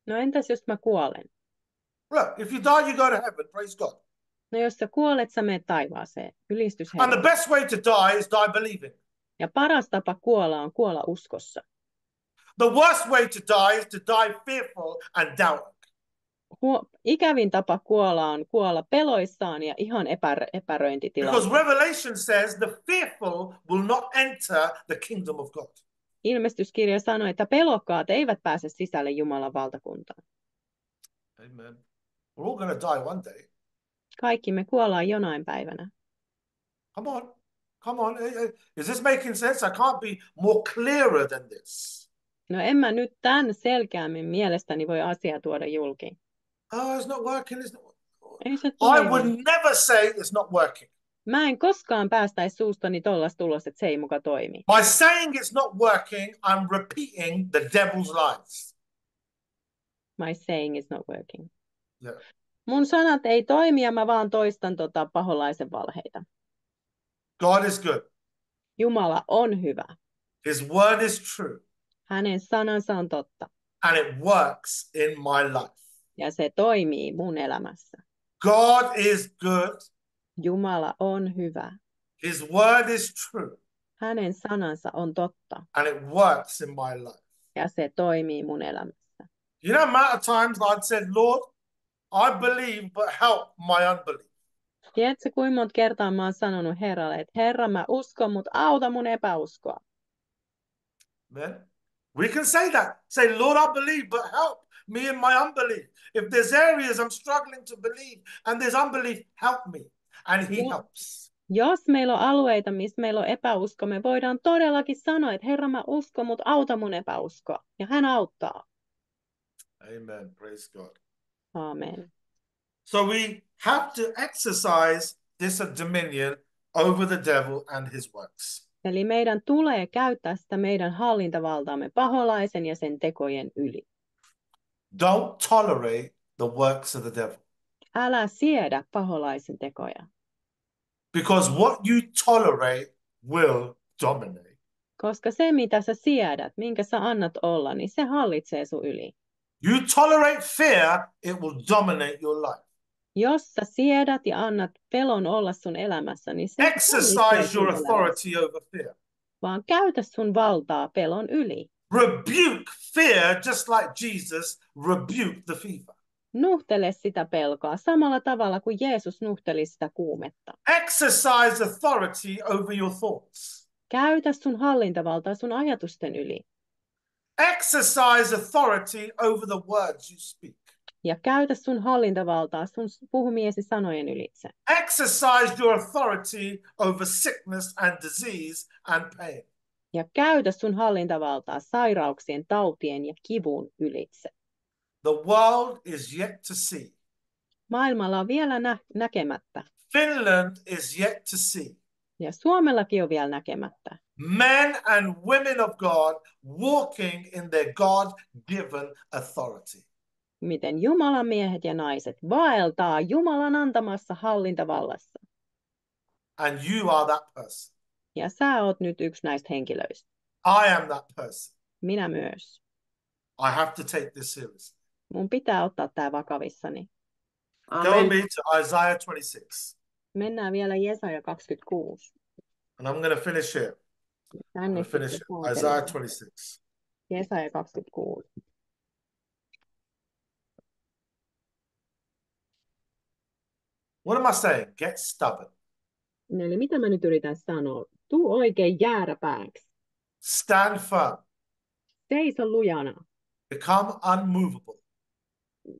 No entäs jos mä kuolen? Look, if you die, you go to heaven. Praise God. No jos sä kuolet, sä menet taivaaseen. Ylistys And the Herralle. best way to die is die believing. Ja paras tapa kuolla on kuolla uskossa. The worst way to die is to die fearful and doubting. Ikävin tapa kuolla on kuolla peloissaan ja ihan Because epäröintitilanteessa. Revelation says the fearful will not enter the kingdom of God. Ilmestyskirja sanoi, että pelokkaat eivät pääse sisälle Jumalan valtakuntaan. Amen. We're all going to die one day. Kaikki me kuollaan jonain päivänä. Come on. Come on. Is this making sense? I can't be more clearer than this. No en mä nyt tämän selkeämmin mielestäni voi asia tuoda julki. Oh, it's not working. Ei se I toimi. would never say it's not working. Mä en koskaan päästäisi suustani tollasta tulos, että se ei muka toimi. By saying it's not working, I'm repeating the devil's lies. My saying is not working. Yeah. Mun sanat ei toimi ja mä vaan toistan paholaisen valheita. God is good. Jumala on hyvä. His word is true. Hänen sanansa on totta. And it works in my life. Ja se toimii mun elämässä. God is good. Jumala on hyvä. His word is true. Hänen sanansa on totta. And it works in my life. Ja se toimii mun elämässä. You know, amount of times I'd said, Lord, I believe, but help my unbelief. Tiedätkö, kuinka monta kertaa mä oon sanonut Herralle, että Herra, mä uskon, mutta auta mun epäuskoa. Amen. We can say that. Say, Lord, I believe, but help me in my unbelief. If there's areas I'm struggling to believe and there's unbelief, help me. And he helps. Jos meillä on alueita, missä meillä on epäusko, me voidaan todellakin sanoa, että Herra, mä uskon, mutta auta mun epäuskoa. Ja hän auttaa. Amen. Praise God. Amen. So we have to exercise this dominion over the devil and his works. Eli meidän tulee käyttää sitä meidän hallintavaltaamme paholaisen ja sen tekojen yli. Don't tolerate the works of the devil. Älä siedä paholaisen tekoja, Because what you tolerate will dominate. koska se mitä sä siedät, minkä sä annat olla, niin se hallitsee sun yli. You tolerate fear, it will dominate your life. Jos sä siedät ja annat pelon olla sun elämässä, niin se Exercise hallitsee your sun elämässä. authority over fear. Vaan käytä sun valtaa pelon yli. Rebuke fear just like Jesus rebuked the fever. Nuhtele sitä pelkoa samalla tavalla kuin Jeesus nuhteli sitä kuumetta. Exercise authority over your thoughts. Käytä sun hallintavaltaa sun ajatusten yli. Exercise authority over the words you speak. Ja käytä sun hallintavaltaa sun puhumiesi sanojen ylitse. Exercise your authority over sickness and disease and pain. Ja käytä sun hallintavaltaa sairauksien, tautien ja kivun ylitse. The world is yet to see. Maailmalla on vielä näkemättä. Finland is yet to see. Ja Suomellakin on vielä näkemättä. Men and women of God walking in their God-given authority. Miten Jumalan miehet ja naiset vaeltaa Jumalan antamassa hallintavallassa. And you are that person. Ja sä oot nyt yksi näistä henkilöistä. I am that person. Minä myös. I have to take this seriously. Mun pitää ottaa tää vakavissani. Go Amen. me to Isaiah 26. Mennään vielä Jesaja 26. And I'm going to finish here. I'm Tänne going to finish sitten it. Isaiah säätellään. 26. Jesaja 26. What am I saying? Get stubborn. Eli mitä mä nyt yritän sanoa? Tuu oikein jääräpääksi. Stand firm. Seiso lujana. Become unmovable.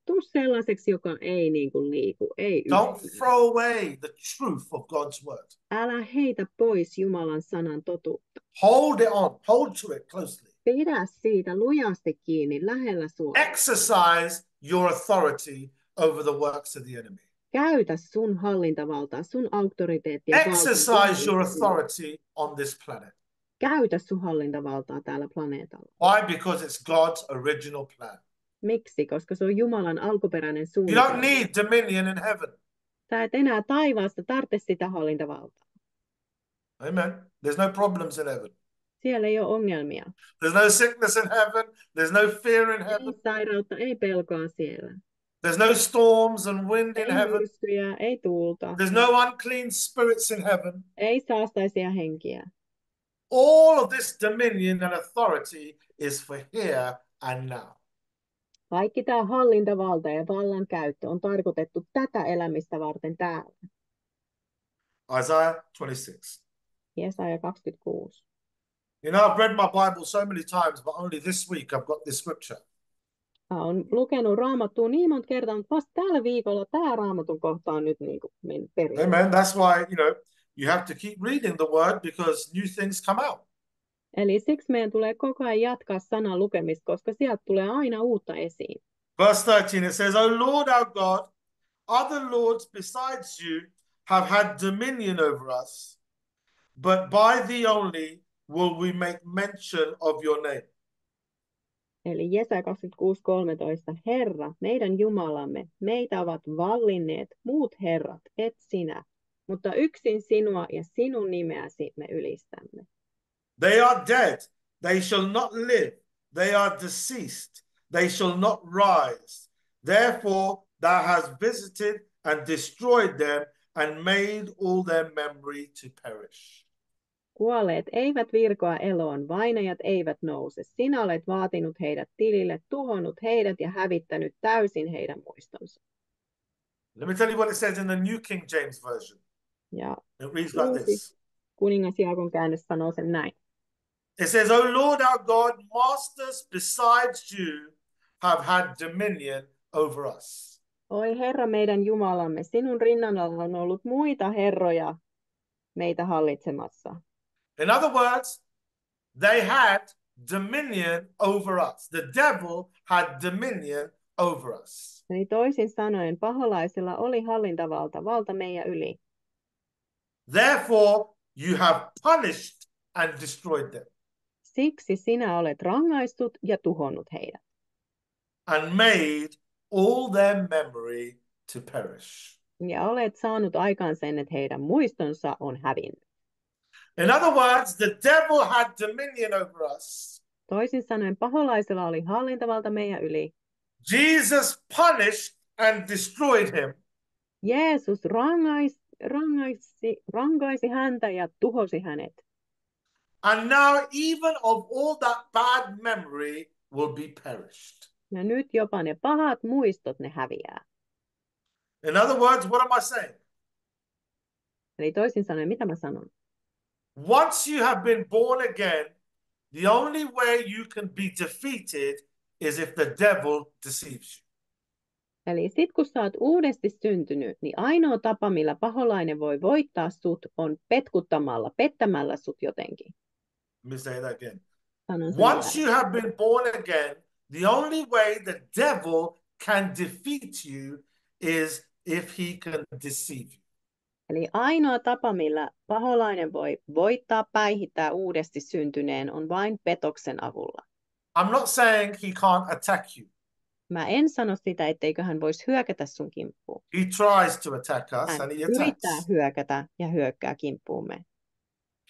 Tuu sellaiseksi, joka ei niin kuin liiku, ei Don't yksin. throw away the truth of God's word. Älä heitä pois Jumalan sanan totuutta. Hold it on. Hold to it closely. Pidä siitä lujasti kiinni lähellä sua. Exercise your authority over the works of the enemy. Käytä sun hallintavaltaa, sun auktoriteettia. Exercise your authority on this planet. Käytä sun hallintavaltaa täällä planeetalla. Why? Because it's God's original plan. Miksi? Koska se on Jumalan alkuperäinen You suunnitelma. don't need dominion in heaven. Sä et enää taivaasta tarvitse sitä hallintavaltaa. Amen. There's no problems in heaven. Siellä ei ole ongelmia. There's no sickness in heaven. There's no fear in heaven. Ei sairautta, ei pelkoa siellä. There's no storms and wind in Ei heaven. myrskyjä, ei tuulta. There's no unclean spirits in heaven. Ei saastaisia henkiä. All of this dominion and authority is for here and now. Kaikki tämä hallintavalta ja vallankäyttö on tarkoitettu tätä elämistä varten täällä. Isaiah 26. Jesaja 26. You know, I've read my Bible so many times, but only this week I've got this scripture. Mä oon lukenut Raamattua niin monta kertaa, mutta vasta tällä viikolla tämä Raamatun kohta on nyt niin kuin mennyt perille. Amen. That's why, you have to keep reading the word because new things come out. Eli siksi meidän tulee koko ajan jatkaa sanan lukemista, koska sieltä tulee aina uutta esiin. Verse 13, it says, O Lord our God, other lords besides you have had dominion over us, but by thee only will we make mention of your name. Eli Jesaja 26:13. Herra, meidän Jumalamme, meitä ovat vallinneet muut herrat, et sinä, mutta yksin sinua ja sinun nimeäsi me ylistämme. They are dead, they shall not live, they are deceased, they shall not rise. Therefore thou hast visited and destroyed them and made all their memory to perish. Kuolleet eivät virkoa eloon, vainajat eivät nouse. Sinä olet vaatinut heidät tilille, tuhonnut heidät ja hävittänyt täysin heidän muistonsa. Let me tell you what it says in the New King James Version. Ja It reads like this. kuningas Jaakon käännös sanoo sen näin. It says, O Lord our God, masters besides you have had dominion over us. Oi Herra meidän Jumalamme, sinun rinnalla on ollut muita herroja meitä hallitsemassa. In other words, they had dominion over us. The devil had dominion over us. Eli toisin sanoen paholaisilla oli valta meidän yli. Therefore, you have punished and destroyed them Siksi sinä olet rangaistut ja tuhonnut heidät. and made all their memory to perish. Ja olet saanut aikaan sen, että heidän muistonsa on hävinnyt. In other words, the devil had dominion over us. Toisin sanoen paholaisilla oli hallintavalta meidän yli. Jesus punished and destroyed him. Jeesus rangaisi häntä ja tuhosi hänet. And now even of all that bad memory will be perished. Ja nyt jopa ne pahat muistot ne häviää. In other words, what am I saying? Eli toisin sanoen, mitä mä sanon? Once you have been born again, the only way you can be defeated is if the devil deceives you. Eli sit kun sä oot uudesti syntynyt, niin ainoa tapa, millä paholainen voi voittaa sut, on pettämällä sut jotenkin. Let me say that again. Sanon sen Once vielä. you have been born again, the only way the devil can defeat you is if he can deceive you. Eli ainoa tapa, millä paholainen voi voittaa, päihittää uudesti syntyneen, on vain petoksen avulla. I'm not saying he can't attack you. Mä en sano sitä, etteikö hän voisi hyökätä sun kimppuun. He tries to attack us Hän and he yrittää attacks. hyökätä ja hyökkää kimppuumme.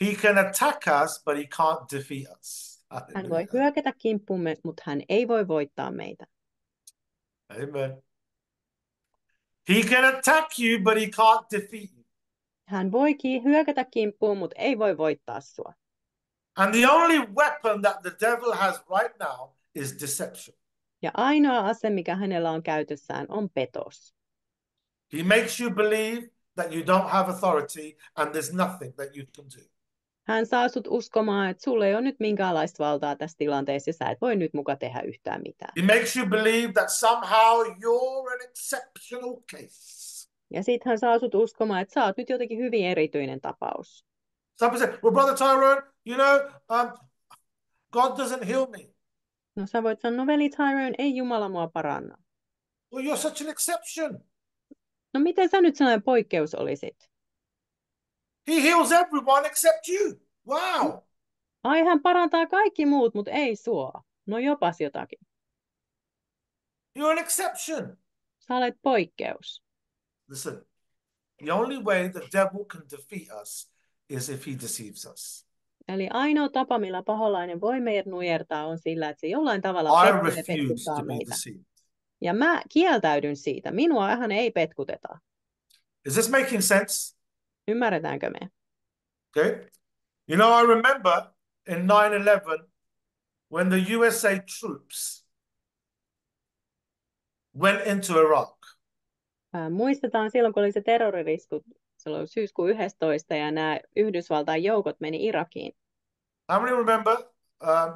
He can attack us, but he can't defeat us. Hän voi Hallelujah. hyökätä kimppuumme, mutta hän ei voi voittaa meitä. Amen. He can attack you, but he can't defeat you. Hän voi hyökätä kimppuun, mutta ei voi voittaa sua. And the only weapon that the devil has right now is deception. Ja ainoa ase, mikä hänellä on käytössään, on petos. He makes you believe that you don't have authority and there's nothing that you can do. Hän saa sut uskomaan, että sulla ei ole nyt minkäänlaista valtaa tässä tilanteessa ja sä et voi nyt muka tehdä yhtään mitään. He makes you believe that somehow you're an exceptional case. Ja sit hän saa sut uskomaan, että sä oot nyt jotenkin hyvin erityinen tapaus. Some people say, well, Brother Tyrone, you know, God doesn't heal me. No sä voit sanoa, no veli Tyrone, ei Jumala mua paranna. Well, you're such an exception. No miten sä nyt sellainen poikkeus olisit? He heals everyone except you. Wow. Ai hän parantaa kaikki muut, mutta ei sua. No jopas jotakin. You're an exception. Sä olet poikkeus. Listen, the only way the devil can defeat us is if he deceives us. Eli ainoa tapa, millä paholainen voi meidät nujertaa, on sillä, että se jollain tavalla I pettää ja refuse petkuttaa to be meitä. deceived. Ja mä kieltäydyn siitä. Minua hän ei petkuteta. Is this making sense? Ymmärretäänkö me? Okay. You know, I remember in 9/11 when the USA troops went into Iraq. Muistetaan silloin, kun oli se terroririsku silloin syyskuun 11. ja nämä Yhdysvaltain joukot meni Irakiin. How many remember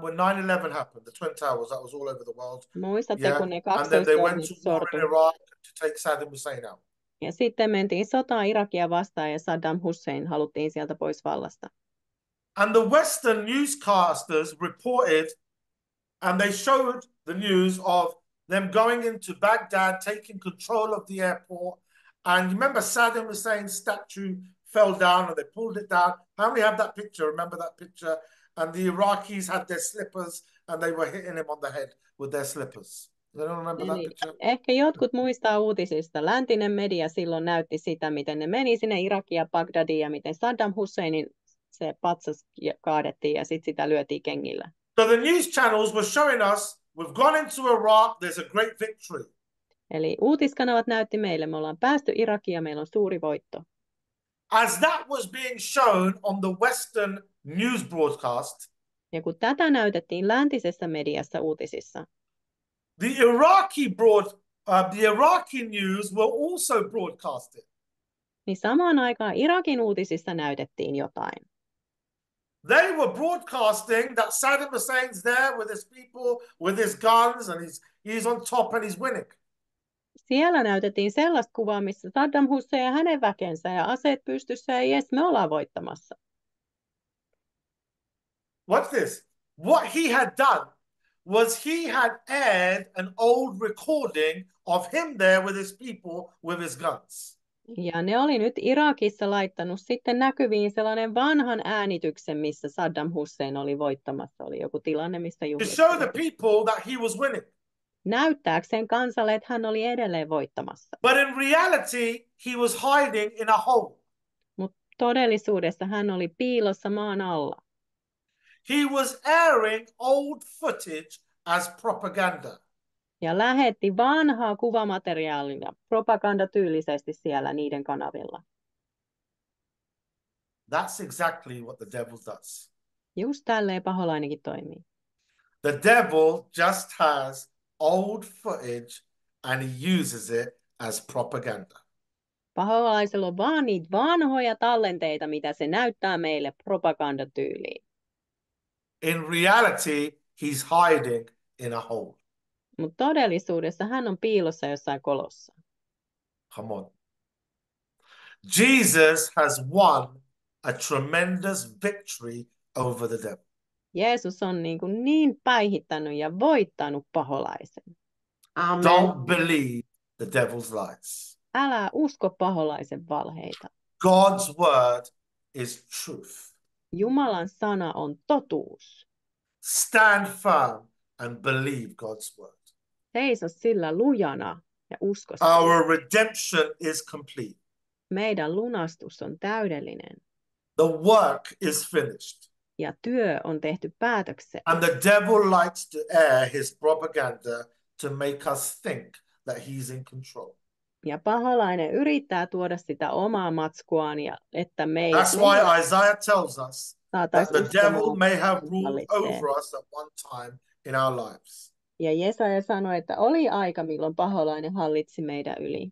when 9/11 happened, the Twin Towers, that was all over the world? Muistatte, Yeah. kun ne And then 12 they went tornit to war sortui. in Iraq to take Saddam Hussein out. Ja sitten mentiin sotaan Irakia vastaan ja Saddam Hussein haluttiin sieltä pois vallasta. And the Western newscasters reported and they showed the news of them going into Baghdad, taking control of the airport. And you remember Saddam Hussein's statue fell down and they pulled it down. How many have that picture? Remember that picture? And the Iraqis had their slippers and they were hitting him on the head with their slippers. You don't remember that Eli picture? ehkä jotkut muistaa uutisista. Läntinen media silloin näytti sitä, miten ne meni sinne Irakiin ja Bagdadiin ja miten Saddam Husseinin se patsas kaadettiin ja sitten sitä lyötiin kengillä. So the news channels were showing us, we've gone into Iraq, there's a great victory. Eli uutiskanavat näytti meille, me ollaan päästy Irakiin ja meillä on suuri voitto. As that was being shown on the Western news broadcast, Ja kun tätä näytettiin läntisessä mediassa uutisissa, the Iraqi news were also broadcasted. niin samaan aikaan Irakin uutisissa näytettiin jotain. They were broadcasting that Saddam Hussein's there with his people, with his guns, and he's on top and he's winning. Siellä näytettiin sellaista kuvaa, missä Saddam Hussein ja hänen väkensä ja aseet pystyssä ja jes, me ollaan voittamassa. What's this? What he had done was he had aired an old recording of him there with his people with his guns. Ja ne oli nyt Irakissa laittanut sitten näkyviin sellainen vanhan äänityksen, missä Saddam Hussein oli voittamassa. Oli joku tilanne, mistä To show the juhlittiin. people that he was winning. Näyttääkseen kansalle, että hän oli edelleen voittamassa. But in reality, he was hiding in a hole. Mutta todellisuudessa hän oli piilossa maan alla. He was airing old footage as propaganda. Ja lähetti vanhaa kuvamateriaalia propagandatyylisesti siellä niiden kanavilla. That's exactly what the devil does. Just tälleen paholainenkin toimii. The devil just has old footage and he uses it as propaganda. Paholaisella on vaan niitä vanhoja tallenteita, mitä se näyttää meille propagandatyyliin. In reality, he's hiding in a hole. Mutta todellisuudessa hän on piilossa jossain kolossa. Come on. Jesus has won a tremendous victory over the devil. Jeesus on niin päihittänyt ja voittanut paholaisen. Amen. Don't believe the devil's lies. Älä usko paholaisen valheita. God's word is truth. Jumalan sana on totuus. Stand firm and believe God's word. Seiso sillä lujana ja usko siihen. Our redemption is complete. Meidän lunastus on täydellinen The work is finished. ja työ on tehty päätökseen. And the devil likes to air his propaganda to make us think that he's in control. Ja paholainen yrittää tuoda sitä omaa matskuaan, ja että me ei That's why Isaiah tells us that saataisi the devil uskomaan, may have että ruled hallitsee. over us at one time in our lives. Ja Jesaja sanoi, että oli aika, milloin paholainen hallitsi meidän yli.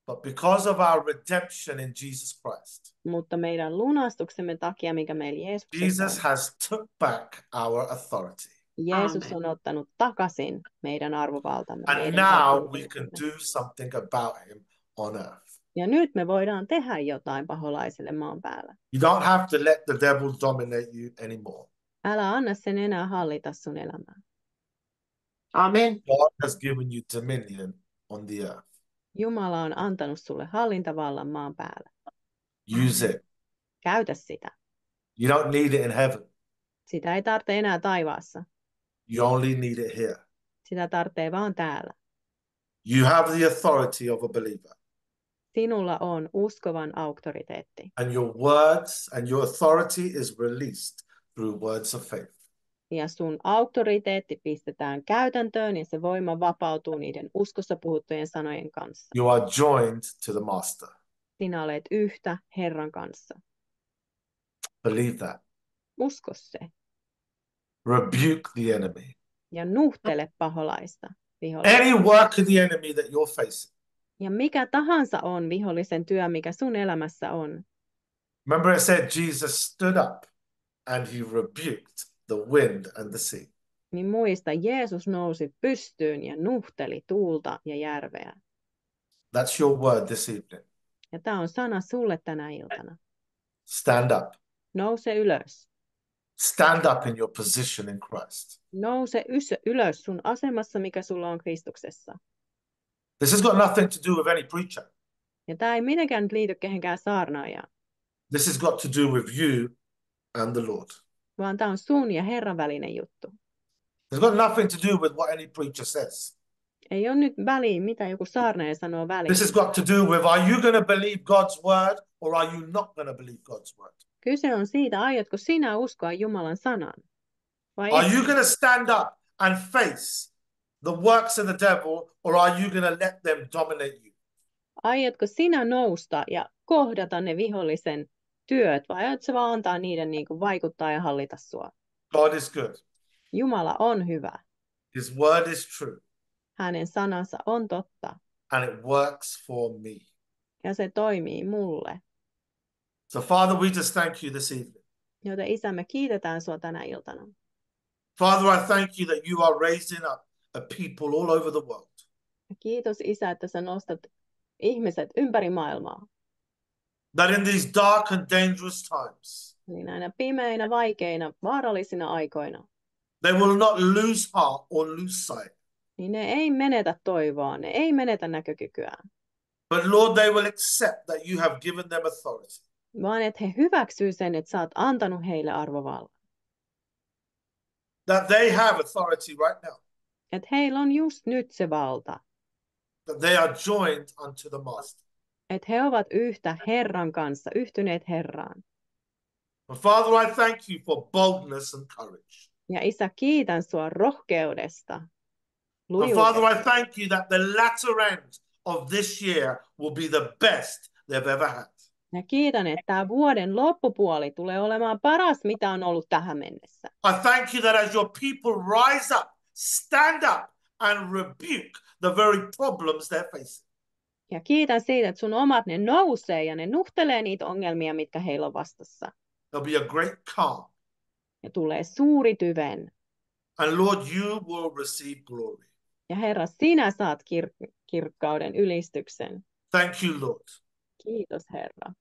But because of our redemption in Jesus Christ, Mutta meidän lunastuksemme takia, mikä meillä Jeesuksessa Jesus on, has took back our authority. Jeesus Amen. on ottanut takaisin meidän arvovaltamme. And meidän now we auktoriteettimme. can do something about him on earth. Ja nyt me voidaan tehdä jotain paholaiselle maan päällä. You don't have to let the devil dominate you anymore. Älä anna sen enää hallita sun elämää. Amen. God has given you dominion on the earth. Jumala on antanut sulle hallintavallan maan päällä. Use it. Käytä sitä. You don't need it in heaven. Sitä ei tarvitse enää taivaassa. You only need it here. Sitä tarvitsee vaan täällä. You have the authority of a believer. Sinulla on uskovan auktoriteetti. And your words and your authority is released through words of faith. Ja sun auktoriteetti pistetään käytäntöön ja se voima vapautuu niiden uskossa puhuttujen sanojen kanssa. You are joined to the master. Sinä olet yhtä Herran kanssa. Believe that. Usko se. Rebuke the enemy. Ja nuhtele paholaista. Vihollista. Any work of the enemy that you're facing. Ja mikä tahansa on vihollisen työ, mikä sun elämässä on. Remember it said Jesus stood up and he rebuked the wind and the sea. Niin muista, Jeesus nousi pystyyn ja nuhteli tuulta ja järveä. That's your word this evening. Ja tämä on sana sulle tänä iltana. Stand up. Nouse ylös. Stand up in your position in Christ. Nouse ylös sun asemassa, mikä sulla on Kristuksessa. This has got nothing to do with any preacher. Ja tämä ei mitenkään nyt liity kehenkään saarnaajaan, This has got to do with you and the Lord. vaan tämä on sun ja Herran välinen juttu. It's got nothing to do with what any preacher says. Ei ole nyt väliä, mitä joku saarnaaja sanoo väliin. This has got to do with, are you going to believe God's word or are you not going to believe God's word? Kyse on siitä, aiotko sinä uskoa Jumalan sanan? Vai Are et? you going to stand up and face the works of the devil or are you going to let them dominate you? Aiotko sinä nousta ja kohdata ne vihollisen työt, vai aiotko vaan antaa niiden niin kuin vaikuttaa ja hallita sua? God is good. Jumala on hyvä. His word is true Hänen sanansa on totta and it works for me. ja se toimii mulle. So Father, we just thank you this evening. Joten Isä, me kiitetään sua tänä iltana. Father, I thank you that you are raising up a people all over the world Ja kiitos Isä, että sä nostat ihmiset ympäri maailmaa. that in these dark and dangerous times, Eli näinä pimeinä, vaikeina, vaarallisina aikoina. they will not lose heart or lose sight. niin ne ei menetä toivoa, ne ei menetä näkökykyään, But Lord, they will accept that you have given them authority. vaan että he hyväksyy sen, että sä oot antanut heille arvovallan. That they have authority right now. Että heillä on just nyt se valta, That they are joined unto the Master. että he ovat yhtä Herran kanssa, yhtyneet Herraan. And Father, I thank you for boldness and courage. Ja Isä, kiitän sua rohkeudesta, And lujuudesta. Father, I thank you that the latter end of this year will be the best they've ever had. Ja kiitän, että tämä vuoden loppupuoli tulee olemaan paras, mitä on ollut tähän mennessä. I thank you that as your people rise up, stand up, and rebuke the very problems they're facing. Ja kiitän siitä, että sun omat ne nousee ja ne nuhtelee niitä ongelmia, mitkä heillä on vastassa. There'll be a great calm. Ja tulee suuri tyven. And Lord, you will receive glory. Ja Herra, sinä saat kirkkauden ylistyksen. Thank you, Lord. Kiitos, Herra.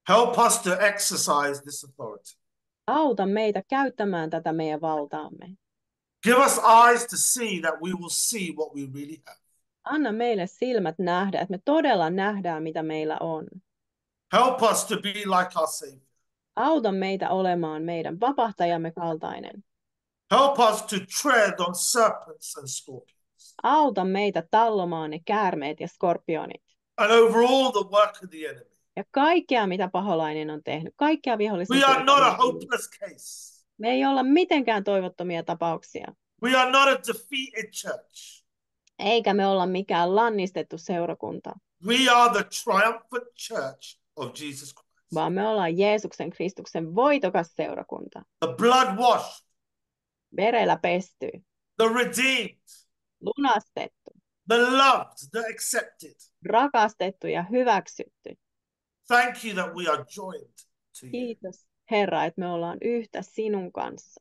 Help us to exercise this authority. Auta meitä käyttämään tätä meidän valtaamme. Give us eyes to see that we will see what we really have. Anna meille silmät nähdä, että me todella nähdään, mitä meillä on. Help us to be like our Savior. Auta meitä olemaan meidän vapahtajamme kaltainen. Help us to tread on serpents and scorpions. Auta meitä tallomaan ne käärmeet ja skorpionit. And over all the work of the enemy. Ja kaikkea, mitä paholainen on tehnyt. Kaikkea vihollisen We are not a työtä. hopeless case. Me ei olla mitenkään toivottomia tapauksia. We are not a defeated church. Eikä me olla mikään lannistettu seurakunta. We are the triumphant church of Jesus Christ. Vaan me ollaan Jeesuksen Kristuksen voitokas seurakunta. The blood washed, Verellä pesty, the redeemed, lunastettu, the loved, the accepted. rakastettu ja hyväksytty. Thank you that we are joined to you. Kiitos, Herra, että me ollaan yhtä sinun kanssa.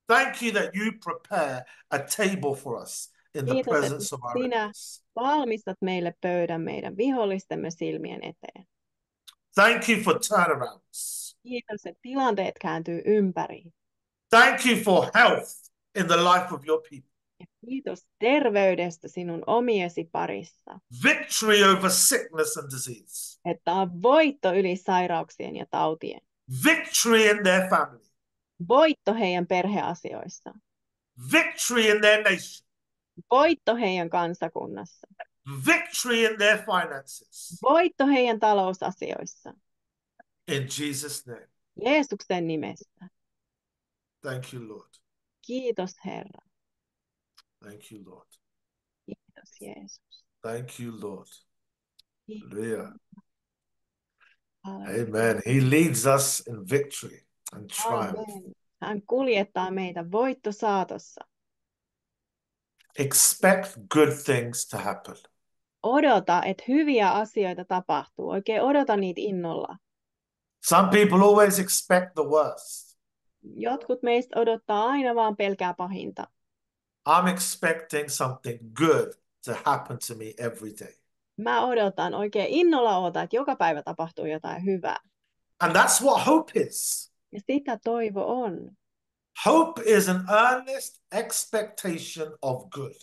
Thank you that you prepare a table for us in the Kiitos, presence että of our sinä enemies. valmistat meille pöydän meidän vihollistemme silmien eteen. Thank you for turnarounds. Kiitos, että tilanteet kääntyy ympäri. Thank you for health in the life of your people. Ja kiitos terveydestä sinun omiesi parissa. Victory over sickness and disease. Että on voitto yli sairauksien ja tautien. Victory in their family. Voitto heidän perheasioissa. Victory in their nation. Voitto heidän kansakunnassa. Victory in their finances. Voitto heidän talousasioissa. In Jesus' name. Jeesuksen nimestä. Thank you, Lord. Kiitos, Herra. Thank you, Lord. Kiitos, Jeesus. Thank you, Lord. Kiitos. Hallelujah. Halleluja. Amen. He leads us in victory and triumph. Amen. Hän kuljettaa meitä voittosaatossa. Expect good things to happen. Odota, että hyviä asioita tapahtuu. Oikein odota niitä innolla. Some people always expect the worst. Jotkut meistä odottaa aina vaan pelkää pahinta. I'm expecting something good to happen to me every day. Mä odotan, oikein innolla odotan, että joka päivä tapahtuu jotain hyvää. And that's what hope is. Ja sitä toivo on. Hope is an earnest expectation of good.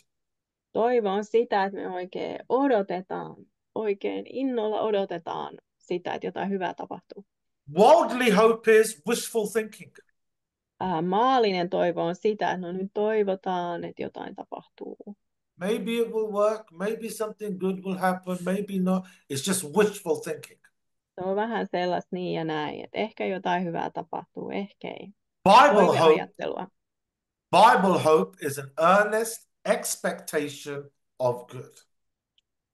Toivo on sitä, että me oikein odotetaan, oikein innolla odotetaan sitä, että jotain hyvää tapahtuu. Worldly hope is wishful thinking. Maallinen toivo on sitä, että no nyt toivotaan, että jotain tapahtuu. Maybe it will work, maybe something good will happen, maybe not. It's just wishful thinking. Se on vähän sellaista niin ja näin, että ehkä jotain hyvää tapahtuu, ehkä ei. Bible hope is an earnest expectation of good.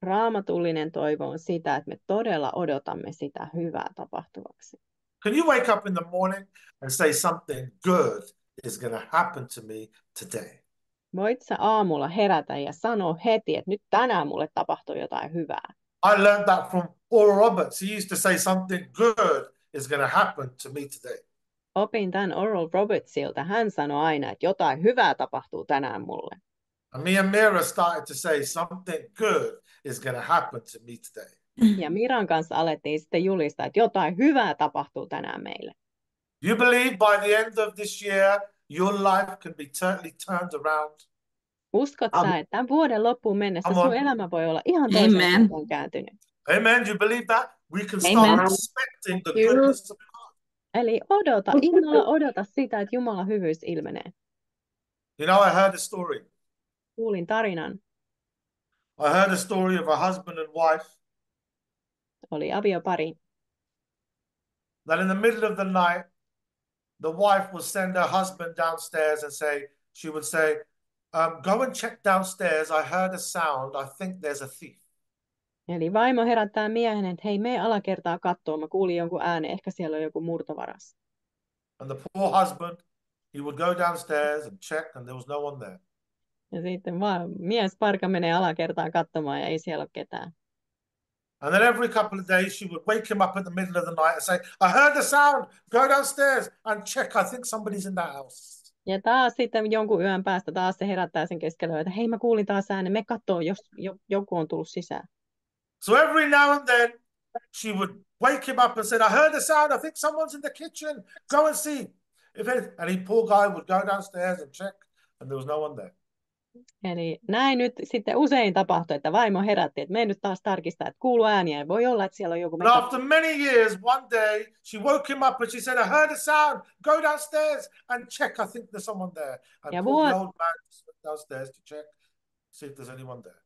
Raamatullinen toivo on sitä, että me todella odotamme sitä hyvää tapahtuvaksi. Can you wake up in the morning and say something good is going to happen to me today? Voit sä aamulla herätä ja sanoa heti, että nyt tänään mulle tapahtuu jotain hyvää. I learned that from Oral Roberts. He used to say something good is going to happen to me today. Opin tämän Oral Robertsilta. Hän sanoi aina, että jotain hyvää tapahtuu tänään mulle. And me and Mira started to say something good is going to happen to me today. Ja Miran kanssa alettiin sitten julistaa, että jotain hyvää tapahtuu tänään meille. You believe by the end of this year your life can be totally turned around? Uskot sä, että tämän vuoden loppuun mennessä Come sun on. elämä voi olla ihan toiseen Amen. suuntaan kääntynyt? Amen. Do you believe that? We can start Amen. expecting the goodness of God. Eli innolla odota sitä, että Jumalan hyvyys ilmenee. You know, I heard a story. Kuulin tarinan. I heard a story of a husband and wife Oli aviopari. that in the middle of the night, the wife would send her husband downstairs and she would say, go and check downstairs. I heard a sound. I think there's a thief. Eli vaimo herättää miehen, että hei, mene alakertaa katsoa. Mä kuulin jonkun äänen, ehkä siellä on joku murtovaras. And the poor husband, he would go downstairs and check, and there was no one there. Ja sitten vaan miesparka menee alakertaan katsomaan ja ei siellä ole ketään. And then every couple of days, she would wake him up in the middle of the night and say, I heard a sound. Go downstairs and check. I think somebody's in the house. Ja taas sitten jonkun yön päästä taas se herättää sen keskellä, että hei, mä kuulin taas äänen, me katsoo, jos joku on tullut sisään. So every now and then, she would wake him up and say, I heard a sound. I think someone's in the kitchen. Go and see. And he, poor guy, would go downstairs and check, and there was no one there. Eli näin nyt sitten usein tapahtui, että vaimo herätti, että mene nyt taas tarkistaa, että kuuluu ääniä. Voi olla, että siellä on joku. But after many years, one day, she woke him up and she said, I heard a sound. Go downstairs and check. I think there's someone there. And Ja poor the old man went downstairs to check, see if there's anyone there.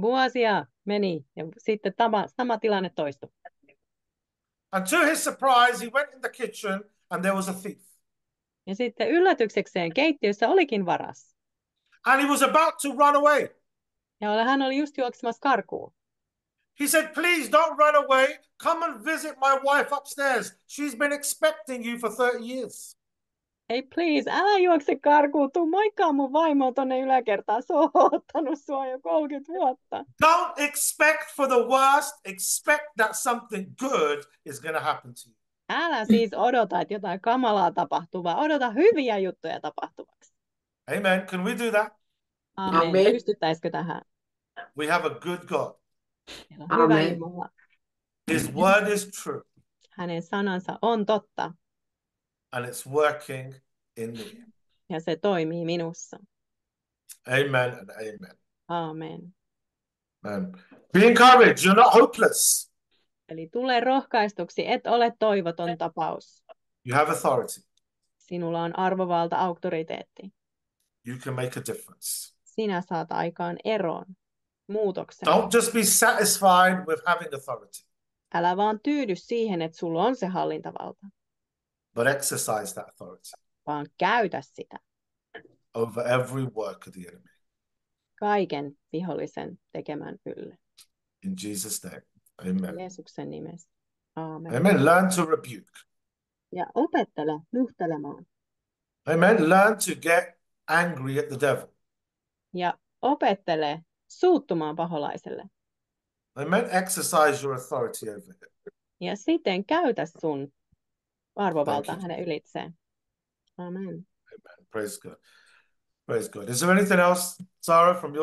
Vuosia meni ja sitten sama tilanne toistui. And to his surprise, he went in the kitchen and there was a thief. Ja sitten yllätyksekseen keittiössä olikin varas. And he was about to run away. Ja hän oli just juoksemassa karkuun. He said, please don't run away. Come and visit my wife upstairs. She's been expecting you for 30 years. Hei please, älä juokse karkuun, tuu moikkaa mun vaimoa tonne yläkertaan. Se on odottanut sua jo 30 vuotta. Don't expect for the worst. Expect that something good is going to happen to you. Älä siis odota, että jotain kamalaa tapahtuu, vaan odota hyviä juttuja tapahtuvaksi. Amen. Can we do that? Amen. Amen. Pystyttäisikö tähän? We have a good God. Meillä on hyvä Amen. Jumala. His word is true. Hänen sanansa on totta And it's working in me. ja se toimii minussa. Amen and amen. Amen. Man. Be encouraged. You're not hopeless. Eli tule rohkaistuksi, et ole toivoton tapaus. You have authority. Sinulla on arvovalta, auktoriteetti. You can make a difference. Sinä saat aikaan eron, muutoksen. Don't just be satisfied with having authority, Älä vaan tyydy siihen, että sulla on se hallintavalta, but exercise that authority vaan käytä sitä over every work of the enemy. kaiken vihollisen tekemän ylle. In Jesus' name. Amen. Jeesuksen nimessä. Aamen. Amen. Learn to rebuke. Ja opettele nuhtelemaan. Amen. Learn to get angry at the devil. Ja opettele suuttumaan paholaiselle. Amen. Exercise your authority over him. Ja siten käytä sun arvovaltaa Thank you. hänen ylitseen. Amen. Amen. Praise God. Praise God. Is there anything else, Sarah, from your